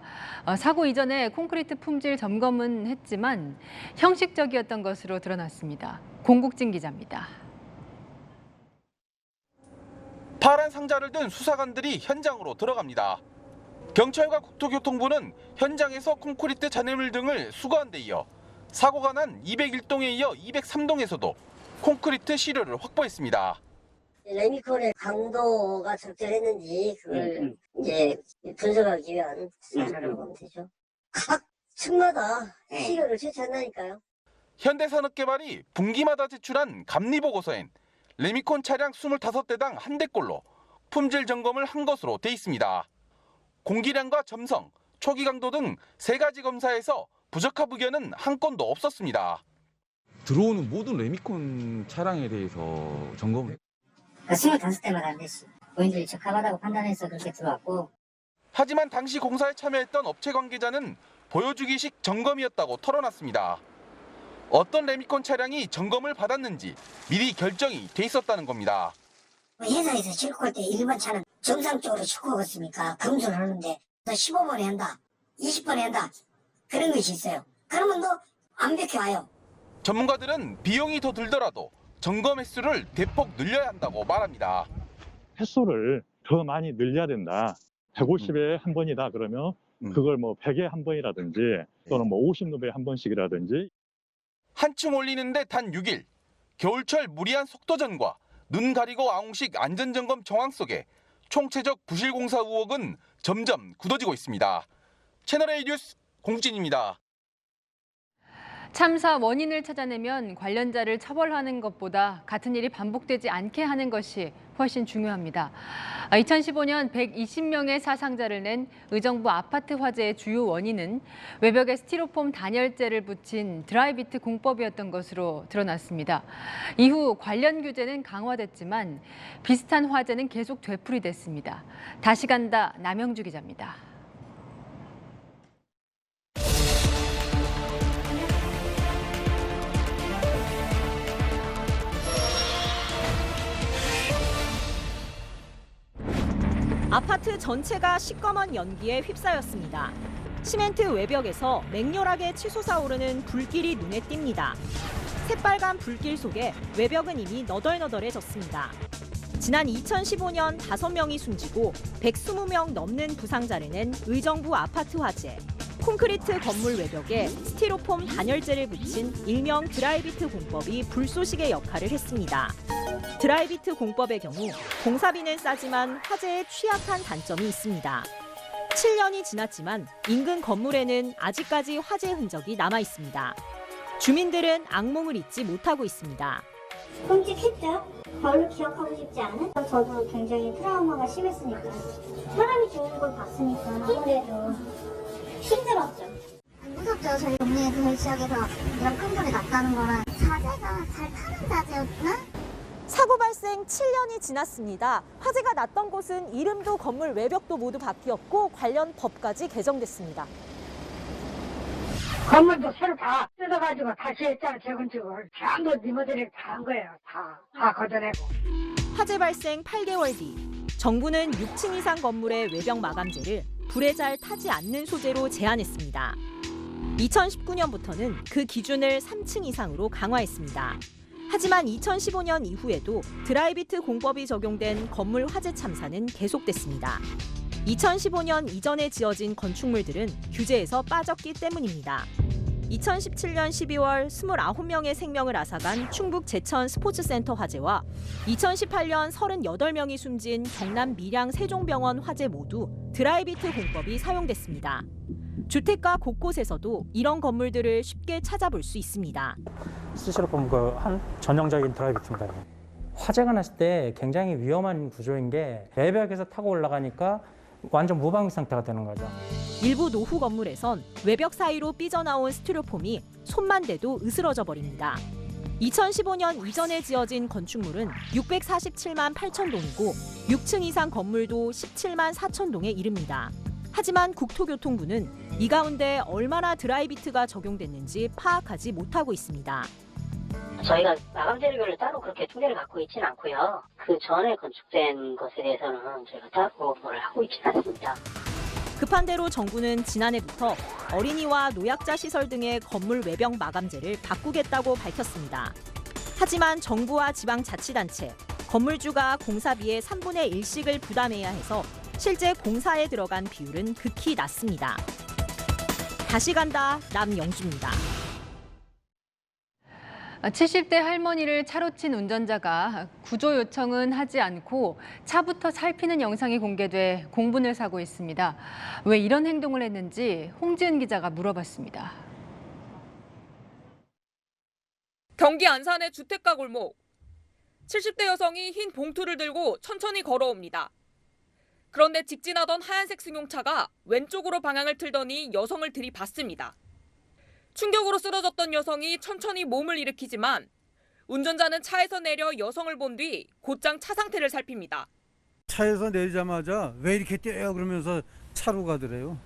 S11: 사고 이전에 콘크리트 품질 점검은 했지만 형식적이었던 것으로 드러났습니다. 공국진 기자입니다.
S15: 파란 상자를 든 수사관들이 현장으로 들어갑니다. 경찰과 국토교통부는 현장에서 콘크리트 잔해물 등을 수거한 데 이어 사고가 난 201동에 이어 203동에서도 콘크리트 시료를 확보했습니다.
S27: 레미콘의 강도가 적절했는지 그걸 이제 분석하기 위한 수사라고 보면 되죠. 각 층마다 시료를 채취한다니까요.
S15: 현대산업개발이 분기마다 제출한 감리보고서엔 레미콘 차량 25대당 1대꼴로 품질 점검을 한 것으로 돼 있습니다. 공기량과 점성, 초기 강도 등 3가지 검사에서 부적합 의견은 한 건도 없었습니다.
S16: 들어오는 모든 레미콘 차량에 대해서 점검을
S27: 25대마다 한 대씩 본인들이 적합하다고 판단해서 그렇게 들어왔고.
S15: 하지만 당시 공사에 참여했던 업체 관계자는 보여주기식 점검이었다고 털어놨습니다. 어떤 레미콘 차량이 점검을 받았는지 미리 결정이 돼 있었다는 겁니다.
S27: 회사에서 싣고 때 일반 차는 정상적으로 싣고 갔으니까 검수를 하는데 15번에 한다, 20번에 한다 그런 것이 있어요. 그러면 너 완벽히 와요.
S15: 전문가들은 비용이 더 들더라도 점검 횟수를 대폭 늘려야 한다고 말합니다.
S17: 횟수를 더 많이 늘려야 된다. 150에 한 번이다 그러면 그걸 뭐 100에 한 번이라든지 또는 뭐 50룹에 한 번씩이라든지.
S15: 한층 올리는데 단 6일. 겨울철 무리한 속도전과 눈 가리고 아웅식 안전점검 정황 속에 총체적 부실공사 의혹은 점점 굳어지고 있습니다. 채널A 뉴스 공진입니다.
S11: 참사 원인을 찾아내면 관련자를 처벌하는 것보다 같은 일이 반복되지 않게 하는 것이 훨씬 중요합니다. 2015년 120명의 사상자를 낸 의정부 아파트 화재의 주요 원인은 외벽에 스티로폼 단열재를 붙인 드라이비트 공법이었던 것으로 드러났습니다. 이후 관련 규제는 강화됐지만 비슷한 화재는 계속 되풀이됐습니다. 다시 간다 남영주 기자입니다.
S18: 아파트 전체가 시꺼먼 연기에 휩싸였습니다. 시멘트 외벽에서 맹렬하게 치솟아 오르는 불길이 눈에 띕니다. 새빨간 불길 속에 외벽은 이미 너덜너덜해졌습니다. 지난 2015년 5명이 숨지고 120명 넘는 부상자를 낸 의정부 아파트 화재. 콘크리트 건물 외벽에 스티로폼 단열재를 붙인 일명 드라이비트 공법이 불쏘시개 역할을 했습니다. 드라이비트 공법의 경우 공사비는 싸지만 화재에 취약한 단점이 있습니다. 7년이 지났지만 인근 건물에는 아직까지 화재 흔적이 남아 있습니다. 주민들은 악몽을 잊지 못하고 있습니다.
S27: 끔찍했죠. 별로 기억하고 싶지 않은? 저도 굉장히 트라우마가 심했으니까. 사람이 죽는 걸 봤으니까. 근데도 힘들었죠. 무섭죠. 저희 동네에서 저희 지역에서 이런 큰 소리 났다는 거는 자재가 잘 타는 자재였나?
S18: 사고 발생 7년이 지났습니다. 화재가 났던 곳은 이름도 건물 외벽도 모두 바뀌었고 관련 법까지 개정됐습니다.
S1: 건물도 새로 다 뜯어가지고 다시 했잖아, 재건축을. 전부 니모들이 다 한 거예요. 다 걷어내고.
S18: 화재 발생 8개월 뒤 정부는 6층 이상 건물의 외벽 마감재를 불에 잘 타지 않는 소재로 제한했습니다. 2019년부터는 그 기준을 3층 이상으로 강화했습니다. 하지만 2015년 이후에도 드라이비트 공법이 적용된 건물 화재 참사는 계속됐습니다. 2015년 이전에 지어진 건축물들은 규제에서 빠졌기 때문입니다. 2017년 12월 29명의 생명을 앗아간 충북 제천 스포츠센터 화재와 2018년 38명이 숨진 경남 밀양 세종병원 화재 모두 드라이비트 공법이 사용됐습니다. 주택가 곳곳에서도 이런 건물들을 쉽게 찾아볼 수 있습니다.
S23: 스티로폼 한 전형적인 드라이비트입니다. 화재가 났을 때 굉장히 위험한 구조인 게 외벽에서 타고 올라가니까 완전 무방비 상태가 되는 거죠.
S18: 일부 노후 건물에선 외벽 사이로 삐져나온 스티로폼이 손만 대도 으스러져 버립니다. 2015년 이전에 지어진 건축물은 647만 8천 동이고 6층 이상 건물도 17만 4천 동에 이릅니다. 하지만 국토교통부는 이 가운데 얼마나 드라이비트가 적용됐는지 파악하지 못하고 있습니다.
S27: 저희가 마감 재료를 따로 그렇게 통계를 갖고 있지는 않고요. 그 전에 건축된 것에 대해서는 저희가 따로 뭘 하고 있지는 않습니다.
S18: 급한 대로 정부는 지난해부터 어린이와 노약자 시설 등의 건물 외벽 마감재를 바꾸겠다고 밝혔습니다. 하지만 정부와 지방자치단체, 건물주가 공사비의 3분의 1씩을 부담해야 해서 실제 공사에 들어간 비율은 극히 낮습니다. 다시 간다, 남영주입니다.
S11: 70대 할머니를 차로 친 운전자가 구조 요청은 하지 않고 차부터 살피는 영상이 공개돼 공분을 사고 있습니다. 왜 이런 행동을 했는지 홍지은 기자가 물어봤습니다.
S2: 경기 안산의 주택가 골목. 70대 여성이 흰 봉투를 들고 천천히 걸어옵니다. 그런데 직진하던 하얀색 승용차가 왼쪽으로 방향을 틀더니 여성을 들이받습니다. 충격으로 쓰러졌던 여성이 천천히 몸을 일으키지만 운전자는 차에서 내려 여성을 본 뒤 곧장 차 상태를 살핍니다.
S5: 차에서 내리자마자 왜 이렇게 뛰어요 그러면서 차로 가더래요.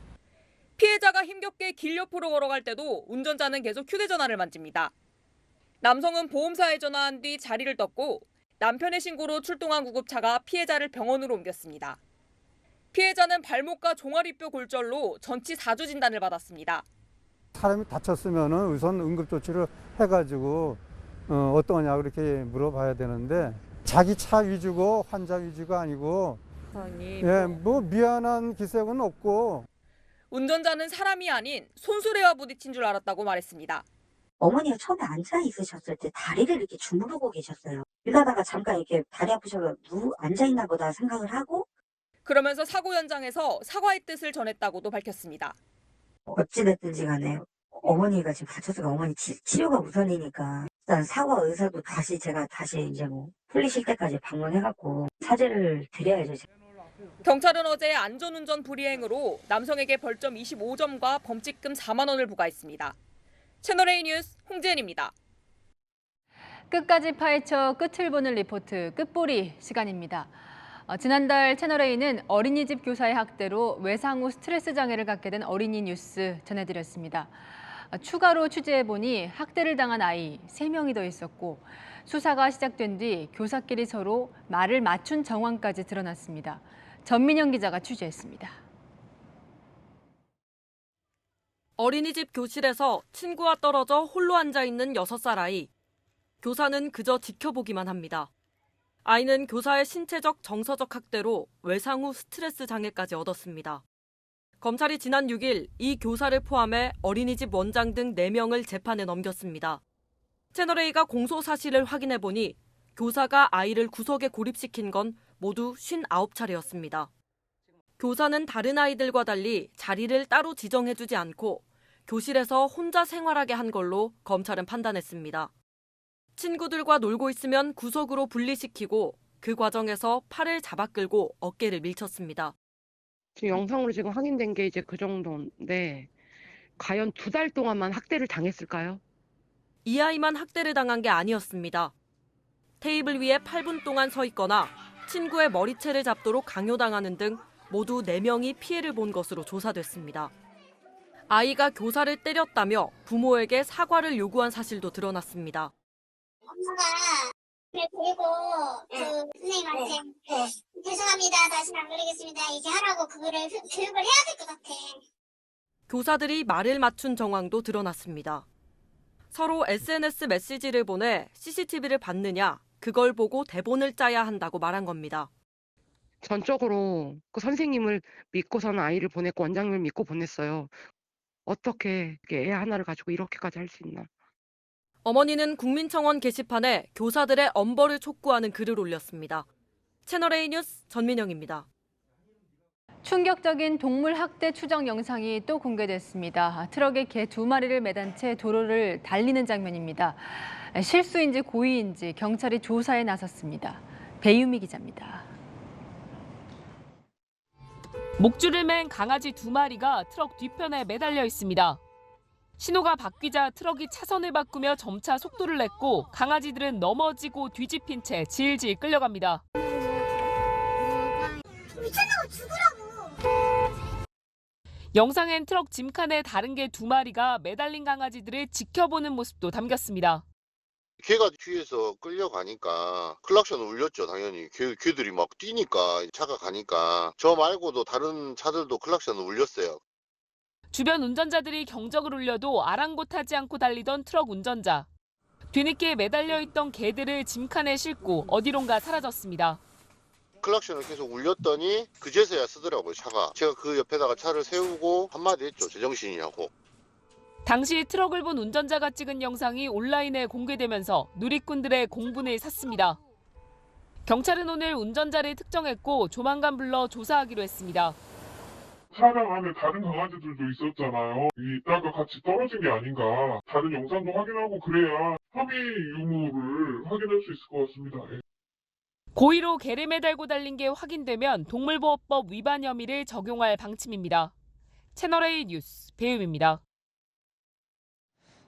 S2: 피해자가 힘겹게 길 옆으로 걸어갈 때도 운전자는 계속 휴대전화를 만집니다. 남성은 보험사에 전화한 뒤 자리를 떴고 남편의 신고로 출동한 구급차가 피해자를 병원으로 옮겼습니다. 피해자는 발목과 종아리뼈 골절로 전치 4주 진단을 받았습니다.
S5: 사람이 다쳤으면 우선 응급조치를 해가지고 어떠냐 그렇게 물어봐야 되는데 자기 차 위주고 환자 위주가 아니고 뭐 미안한 기색은 없고.
S2: 운전자는 사람이 아닌 손수레와 부딪힌 줄 알았다고 말했습니다.
S27: 어머니가 처음에 앉아 있으셨을 때 다리를 이렇게 주무르고 계셨어요. 일하다가 잠깐 이렇게 다리 아프셔서 앉아 있나 보다 생각을 하고.
S2: 그러면서 사고 현장에서 사과의 뜻을 전했다고도 밝혔습니다.
S27: 어찌됐든지 간에 어머니가 지금 다쳤으니까 어머니 치료가 우선이니까 일단 사과 의사도 제가 다시 이제 풀리실 때까지 방문해갖고 사죄를 드려야죠.
S2: 경찰은 어제 안전운전 불이행으로 남성에게 벌점 25점과 범칙금 4만 원을 부과했습니다. 채널A 뉴스 홍지은입니다.
S11: 끝까지 파헤쳐 끝을 보는 리포트 끝보리 시간입니다. 지난달 채널A는 어린이집 교사의 학대로 외상 후 스트레스 장애를 갖게 된 어린이 뉴스 전해드렸습니다. 추가로 취재해보니 학대를 당한 아이 3명이 더 있었고 수사가 시작된 뒤 교사끼리 서로 말을 맞춘 정황까지 드러났습니다. 전민영 기자가 취재했습니다.
S2: 어린이집 교실에서 친구와 떨어져 홀로 앉아있는 6살 아이.
S6: 교사는 그저 지켜보기만 합니다. 아이는 교사의 신체적, 정서적 학대로 외상 후 스트레스 장애까지 얻었습니다. 검찰이 지난 6일 이 교사를 포함해 어린이집 원장 등 4명을 재판에 넘겼습니다. 채널A가 공소 사실을 확인해보니 교사가 아이를 구석에 고립시킨 건 모두 59차례였습니다. 교사는 다른 아이들과 달리 자리를 따로 지정해주지 않고 교실에서 혼자 생활하게 한 걸로 검찰은 판단했습니다. 친구들과 놀고 있으면 구석으로 분리시키고 그 과정에서 팔을 잡아끌고 어깨를 밀쳤습니다.
S7: 지금 영상으로 지금 확인된 게 이제 그 정도인데 과연 2달 동안만 학대를 당했을까요?
S6: 이 아이만 학대를 당한 게 아니었습니다. 테이블 위에 8분 동안 서 있거나 친구의 머리채를 잡도록 강요당하는 등 모두 4명이 피해를 본 것으로 조사됐습니다. 아이가 교사를 때렸다며 부모에게 사과를 요구한 사실도 드러났습니다.
S27: 엄마가 그리고 선생님한테 죄송합니다. 다시는 안 그러겠습니다. 이렇게 하라고 그거를 교육을 해야 될 것 같아.
S6: 교사들이 말을 맞춘 정황도 드러났습니다. 서로 SNS 메시지를 보내 CCTV를 받느냐, 그걸 보고 대본을 짜야 한다고 말한 겁니다.
S7: 전적으로 그 선생님을 믿고서는 아이를 보냈고 원장님을 믿고 보냈어요. 어떻게 애 하나를 가지고 이렇게까지 할 수 있나.
S6: 어머니는 국민청원 게시판에 교사들의 엄벌을 촉구하는 글을 올렸습니다. 채널A 뉴스 전민영입니다.
S11: 충격적인 동물 학대 추정 영상이 또 공개됐습니다. 트럭에 개 2마리를 매단 채 도로를 달리는 장면입니다. 실수인지 고의인지 경찰이 조사에 나섰습니다. 배유미 기자입니다.
S19: 목줄을 맨 강아지 2마리가 트럭 뒤편에 매달려 있습니다. 신호가 바뀌자 트럭이 차선을 바꾸며 점차 속도를 냈고 강아지들은 넘어지고 뒤집힌 채 질질 끌려갑니다.
S27: 미쳤다고 죽으라고.
S19: 영상엔 트럭 짐칸에 다른 개 2마리가 매달린 강아지들을 지켜보는 모습도 담겼습니다.
S20: 개가 뒤에서 끌려가니까 클락션을 울렸죠. 당연히 개들이 막 뛰니까 차가 가니까 저 말고도 다른 차들도 클락션을 울렸어요.
S19: 주변 운전자들이 경적을 울려도 아랑곳하지 않고 달리던 트럭 운전자. 뒤늦게 매달려 있던 개들을 짐칸에 싣고 어디론가 사라졌습니다.
S20: 클락션을 계속 울렸더니 그제서야 쓰더라고요, 차가. 제가 그 옆에다가 차를 세우고 한마디 했죠. 제정신이냐고.
S19: 당시 트럭을 본 운전자가 찍은 영상이 온라인에 공개되면서 누리꾼들의 공분을 샀습니다. 경찰은 오늘 운전자를 특정했고 조만간 불러 조사하기로 했습니다.
S21: 차량 안에 다른 강아지들도 있었잖아요. 이따가 같이 떨어진 게 아닌가. 다른 영상도 확인하고 그래야 혐의 유무를 확인할 수 있을 것 같습니다.
S19: 고의로 개를 매달고 달린 게 확인되면 동물보호법 위반 혐의를 적용할 방침입니다. 채널A 뉴스 배유미입니다.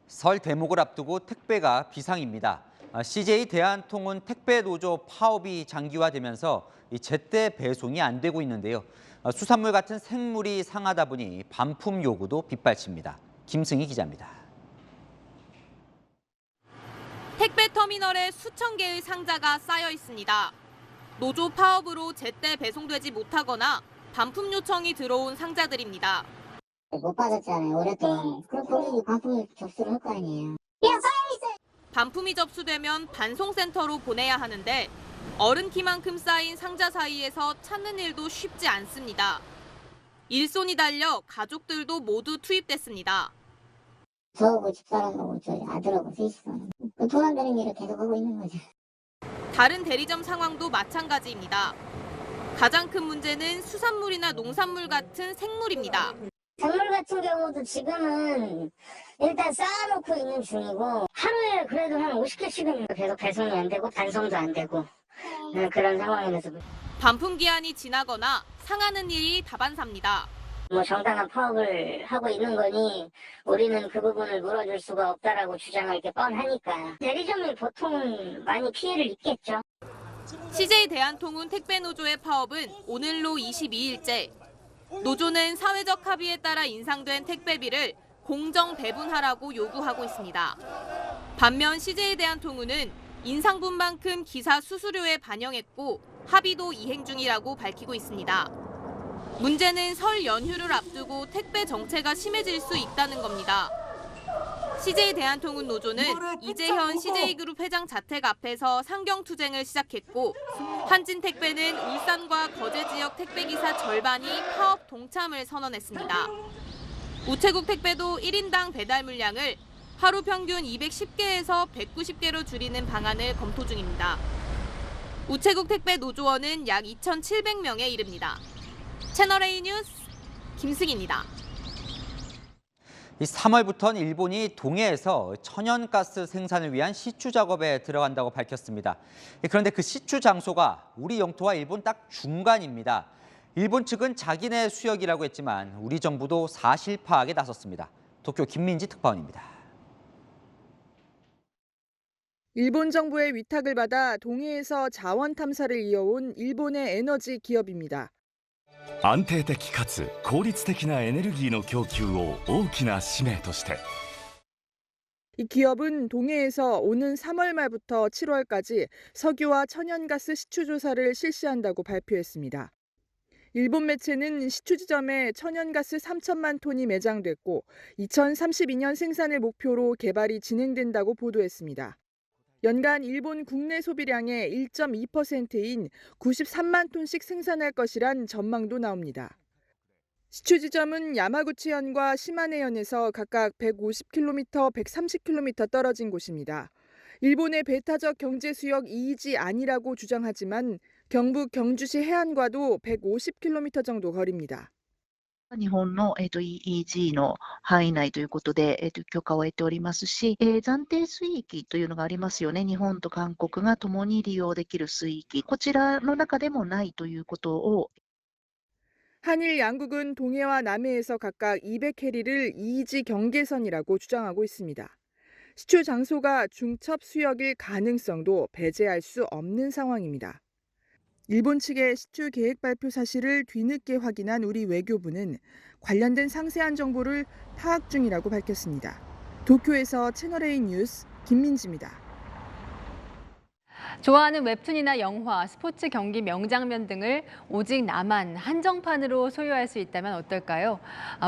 S3: 설 대목을 앞두고 택배가 비상입니다. CJ 대한통운 택배노조 파업이 장기화되면서 제때 배송이 안 되고 있는데요. 수산물 같은 생물이 상하다 보니 반품 요구도 빗발칩니다. 김승희 기자입니다.
S2: 택배 터미널에 수천 개의 상자가 쌓여 있습니다. 노조 파업으로 제때 배송되지 못하거나 반품 요청이 들어온 상자들입니다.
S27: 못 받았잖아요, 오랫동안. 그럼 본인이 반품을 접수를 할 거 아니에요.
S2: 반품이 접수되면 반송센터로 보내야 하는데 어른 키만큼 쌓인 상자 사이에서 찾는 일도 쉽지 않습니다. 일손이 달려 가족들도 모두 투입됐습니다.
S27: 저하고 집사람하고 저희 아들하고 셋이서 돈 안 되는 일을 계속 하고 있는 거죠.
S2: 다른 대리점 상황도 마찬가지입니다. 가장 큰 문제는 수산물이나 농산물 같은 생물입니다.
S27: 작물 같은 경우도 지금은 일단 쌓아놓고 있는 중이고 하루에 그래도 한 50개씩은 계속 배송이 안 되고 반송도 안 되고 그런 상황이라서
S2: 반품 기한이 지나거나 상하는 일이 다반사입니다.
S27: 정당한 파업을 하고 있는 거니 우리는 그 부분을 물어줄 수가 없다라고 주장할 게 뻔하니까 대리점이 보통 많이 피해를 입겠죠.
S2: CJ 대한통운 택배노조의 파업은 오늘로 22일째. 노조는 사회적 합의에 따라 인상된 택배비를 공정 배분하라고 요구하고 있습니다. 반면 CJ 대한통운은 인상분만큼 기사 수수료에 반영했고 합의도 이행 중이라고 밝히고 있습니다. 문제는 설 연휴를 앞두고 택배 정체가 심해질 수 있다는 겁니다.
S4: CJ 대한통운 노조는 이재현 CJ그룹 회장 자택 앞에서 상경투쟁을 시작했고 한진택배는 울산과 거제 지역 택배기사 절반이 파업 동참을 선언했습니다. 우체국 택배도 1인당 배달 물량을 하루 평균 210개에서 190개로 줄이는 방안을 검토 중입니다. 우체국 택배 노조원은 약 2,700명에 이릅니다. 채널A 뉴스 김승희입니다.
S3: 3월부터는 일본이 동해에서 천연가스 생산을 위한 시추 작업에 들어간다고 밝혔습니다. 그런데 그 시추 장소가 우리 영토와 일본 딱 중간입니다. 일본 측은 자기네 수역이라고 했지만 우리 정부도 사실 파악에 나섰습니다. 도쿄 김민지 특파원입니다.
S9: 일본 정부의 위탁을 받아 동해에서 자원 탐사를 이어온 일본의 에너지 기업입니다.
S10: 安定的かつ効率的なエネルギーの供給を大きな使命として
S9: 이 기업은 동해에서 오는 3월 말부터 7월까지 석유와 천연가스 시추 조사를 실시한다고 발표했습니다. 일본 매체는 시추 지점에 천연가스 3천만 톤이 매장됐고 2032년 생산을 목표로 개발이 진행된다고 보도했습니다. 연간 일본 국내 소비량의 1.2%인 93만 톤씩 생산할 것이란 전망도 나옵니다. 시추 지점은 야마구치현과 시마네현에서 각각 150km, 130km 떨어진 곳입니다. 일본의 배타적 경제 수역 이이지 아니라고 주장하지만 경북 경주시 해안과도 150km 정도 거리입니다.
S14: 日本の、EEG の範囲内ということで、許可を得ておりますし、暫定水域というのがありますよね。日本と韓国が共に利用できる水域。こちらの中でもないということを
S9: 한일 양국은 동해와 남해에서 각각 200해리를 이이지 경계선이라고 주장하고 있습니다. 시추 장소가 중첩 수역일 가능성도 배제할 수 없는 상황입니다. 일본 측의 시추 계획 발표 사실을 뒤늦게 확인한 우리 외교부는 관련된 상세한 정보를 파악 중이라고 밝혔습니다. 도쿄에서 채널A 뉴스 김민지입니다.
S11: 좋아하는 웹툰이나 영화, 스포츠 경기 명장면 등을 오직 나만 한정판으로 소유할 수 있다면 어떨까요?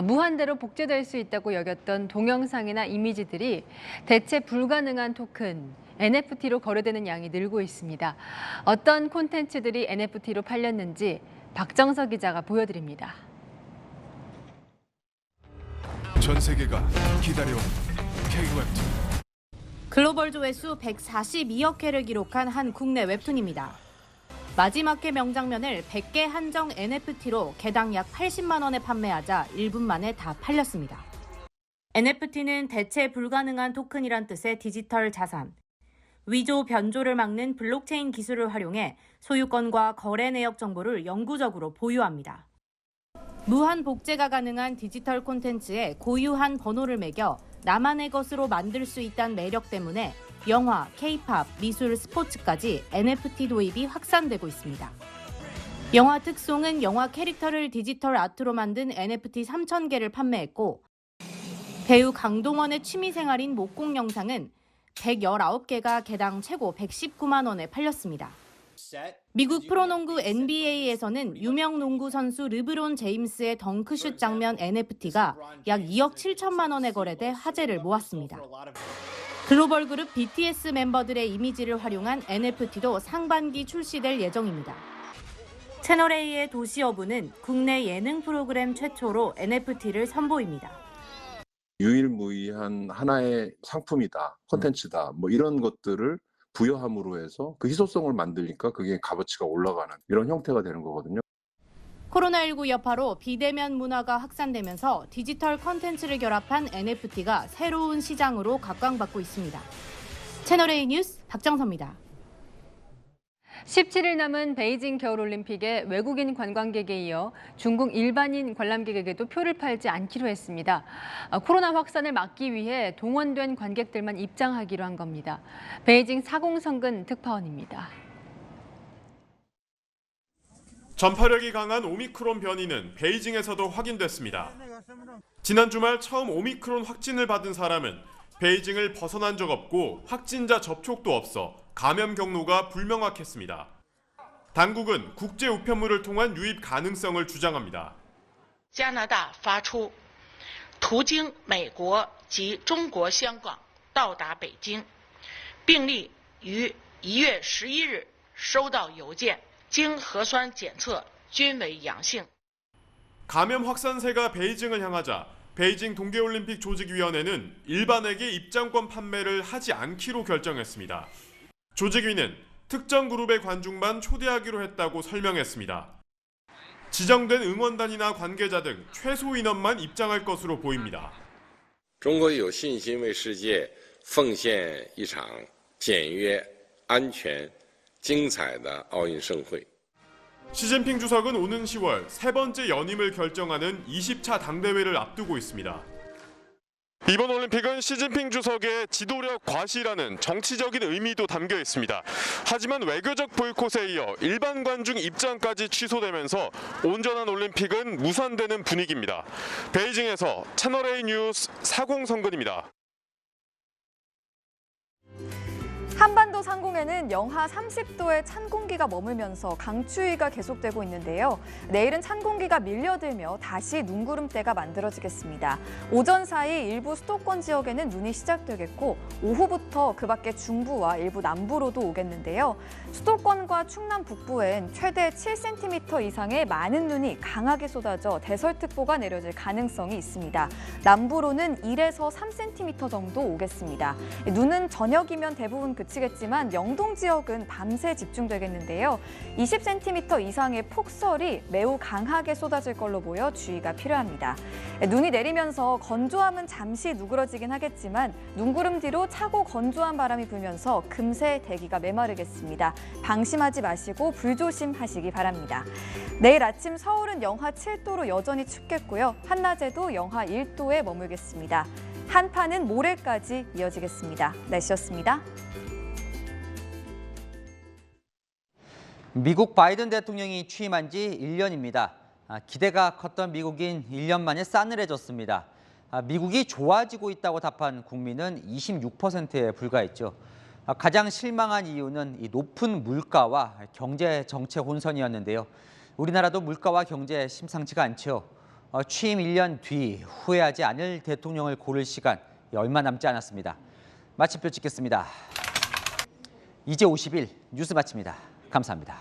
S11: 무한대로 복제될 수 있다고 여겼던 동영상이나 이미지들이 대체 불가능한 토큰, NFT로 거래되는 양이 늘고 있습니다. 어떤 콘텐츠들이 NFT로 팔렸는지 박정석 기자가 보여드립니다.
S22: 전 세계가 기다려온 K-웹툰.
S24: 글로벌 조회수 142억 회를 기록한 한 국내 웹툰입니다. 마지막 회 명장면을 100개 한정 NFT로 개당 약 80만 원에 판매하자 1분 만에 다 팔렸습니다. NFT는 대체 불가능한 토큰이란 뜻의 디지털 자산. 위조, 변조를 막는 블록체인 기술을 활용해 소유권과 거래 내역 정보를 영구적으로 보유합니다. 무한 복제가 가능한 디지털 콘텐츠에 고유한 번호를 매겨 나만의 것으로 만들 수 있다는 매력 때문에 영화, K-팝, 미술, 스포츠까지 NFT 도입이 확산되고 있습니다. 영화 특송은 영화 캐릭터를 디지털 아트로 만든 NFT 3,000개를 판매했고 배우 강동원의 취미생활인 목공 영상은 119개가 개당 최고 119만 원에 팔렸습니다. 미국 프로농구 NBA에서는 유명 농구 선수 르브론 제임스의 덩크슛 장면 NFT가 약 2억 7천만 원에 거래돼 화제를 모았습니다. 글로벌 그룹 BTS 멤버들의 이미지를 활용한 NFT도 상반기 출시될 예정입니다. 채널A의 도시어부는 국내 예능 프로그램 최초로 NFT를 선보입니다.
S25: 유일무이한 하나의 상품이다, 콘텐츠다, 뭐 이런 것들을 부여함으로 해서 그 희소성을 만들니까 그게 값어치가 올라가는 이런 형태가 되는 거거든요.
S24: 코로나19 여파로 비대면 문화가 확산되면서 디지털 콘텐츠를 결합한 NFT가 새로운 시장으로 각광받고 있습니다. 채널A 뉴스 박정서입니다.
S11: 17일 남은 베이징 겨울올림픽에 외국인 관광객에 이어 중국 일반인 관람객에게도 표를 팔지 않기로 했습니다. 코로나 확산을 막기 위해 동원된 관객들만 입장하기로 한 겁니다. 베이징 사공성근 특파원입니다.
S26: 전파력이 강한 오미크론 변이는 베이징에서도 확인됐습니다. 지난 주말 처음 오미크론 확진을 받은 사람은 베이징을 벗어난 적 없고 확진자 접촉도 없어 감염 경로가 불명확했습니다. 당국은 국제 우편물을 통한 유입 가능성을 주장합니다.
S29: 加拿大发出
S1: 途经美国及中国香港到达北京，病例于1月11日收到邮件，经核酸检测均为阳性。
S26: 감염 확산세가 베이징을 향하자 베이징 동계올림픽 조직위원회는 일반에게 입장권 판매를 하지 않기로 결정했습니다. 조직위는 특정 그룹의 관중만 초대하기로 했다고 설명했습니다. 지정된 응원단이나 관계자 등 최소 인원만 입장할 것으로 보입니다.
S8: 中国有信心为世界奉献一场简约、安全、精彩的奥运盛会。
S26: 시진핑 주석은 오는 10월 세 번째 연임을 결정하는 20차 당대회를 앞두고 있습니다. 이번 올림픽은 시진핑 주석의 지도력 과시라는 정치적인 의미도 담겨 있습니다. 하지만 외교적 보이콧에 이어 일반 관중 입장까지 취소되면서 온전한 올림픽은 무산되는 분위기입니다. 베이징에서 채널A 뉴스 사공성근입니다.
S12: 한반도 상공에는 영하 30도의 찬 공기가 머물면서 강추위가 계속되고 있는데요. 내일은 찬 공기가 밀려들며 다시 눈구름대가 만들어지겠습니다. 오전 사이 일부 수도권 지역에는 눈이 시작되겠고 오후부터 그 밖에 중부와 일부 남부로도 오겠는데요. 수도권과 충남 북부엔 최대 7cm 이상의 많은 눈이 강하게 쏟아져 대설특보가 내려질 가능성이 있습니다. 남부로는 1에서 3cm 정도 오겠습니다. 눈은 저녁이면 대부분 그치겠지만 영동 지역은 밤새 집중되겠는데요. 20cm 이상의 폭설이 매우 강하게 쏟아질 걸로 보여 주의가 필요합니다. 눈이 내리면서 건조함은 잠시 누그러지긴 하겠지만 눈구름 뒤로 차고 건조한 바람이 불면서 금세 대기가 메마르겠습니다. 방심하지 마시고 불조심하시기 바랍니다. 내일 아침 서울은 영하 7도로 여전히 춥겠고요. 한낮에도 영하 1도에 머물겠습니다. 한파는 모레까지 이어지겠습니다. 날씨였습니다.
S3: 미국 바이든 대통령이 취임한 지 1년입니다. 기대가 컸던 미국인 1년 만에 싸늘해졌습니다. 미국이 좋아지고 있다고 답한 국민은 26%에 불과했죠. 가장 실망한 이유는 이 높은 물가와 경제 정책 혼선이었는데요. 우리나라도 물가와 경제 심상치가 않죠. 취임 1년 뒤 후회하지 않을 대통령을 고를 시간 얼마 남지 않았습니다. 마침표 찍겠습니다. 이제 50일 뉴스 마칩니다. 감사합니다.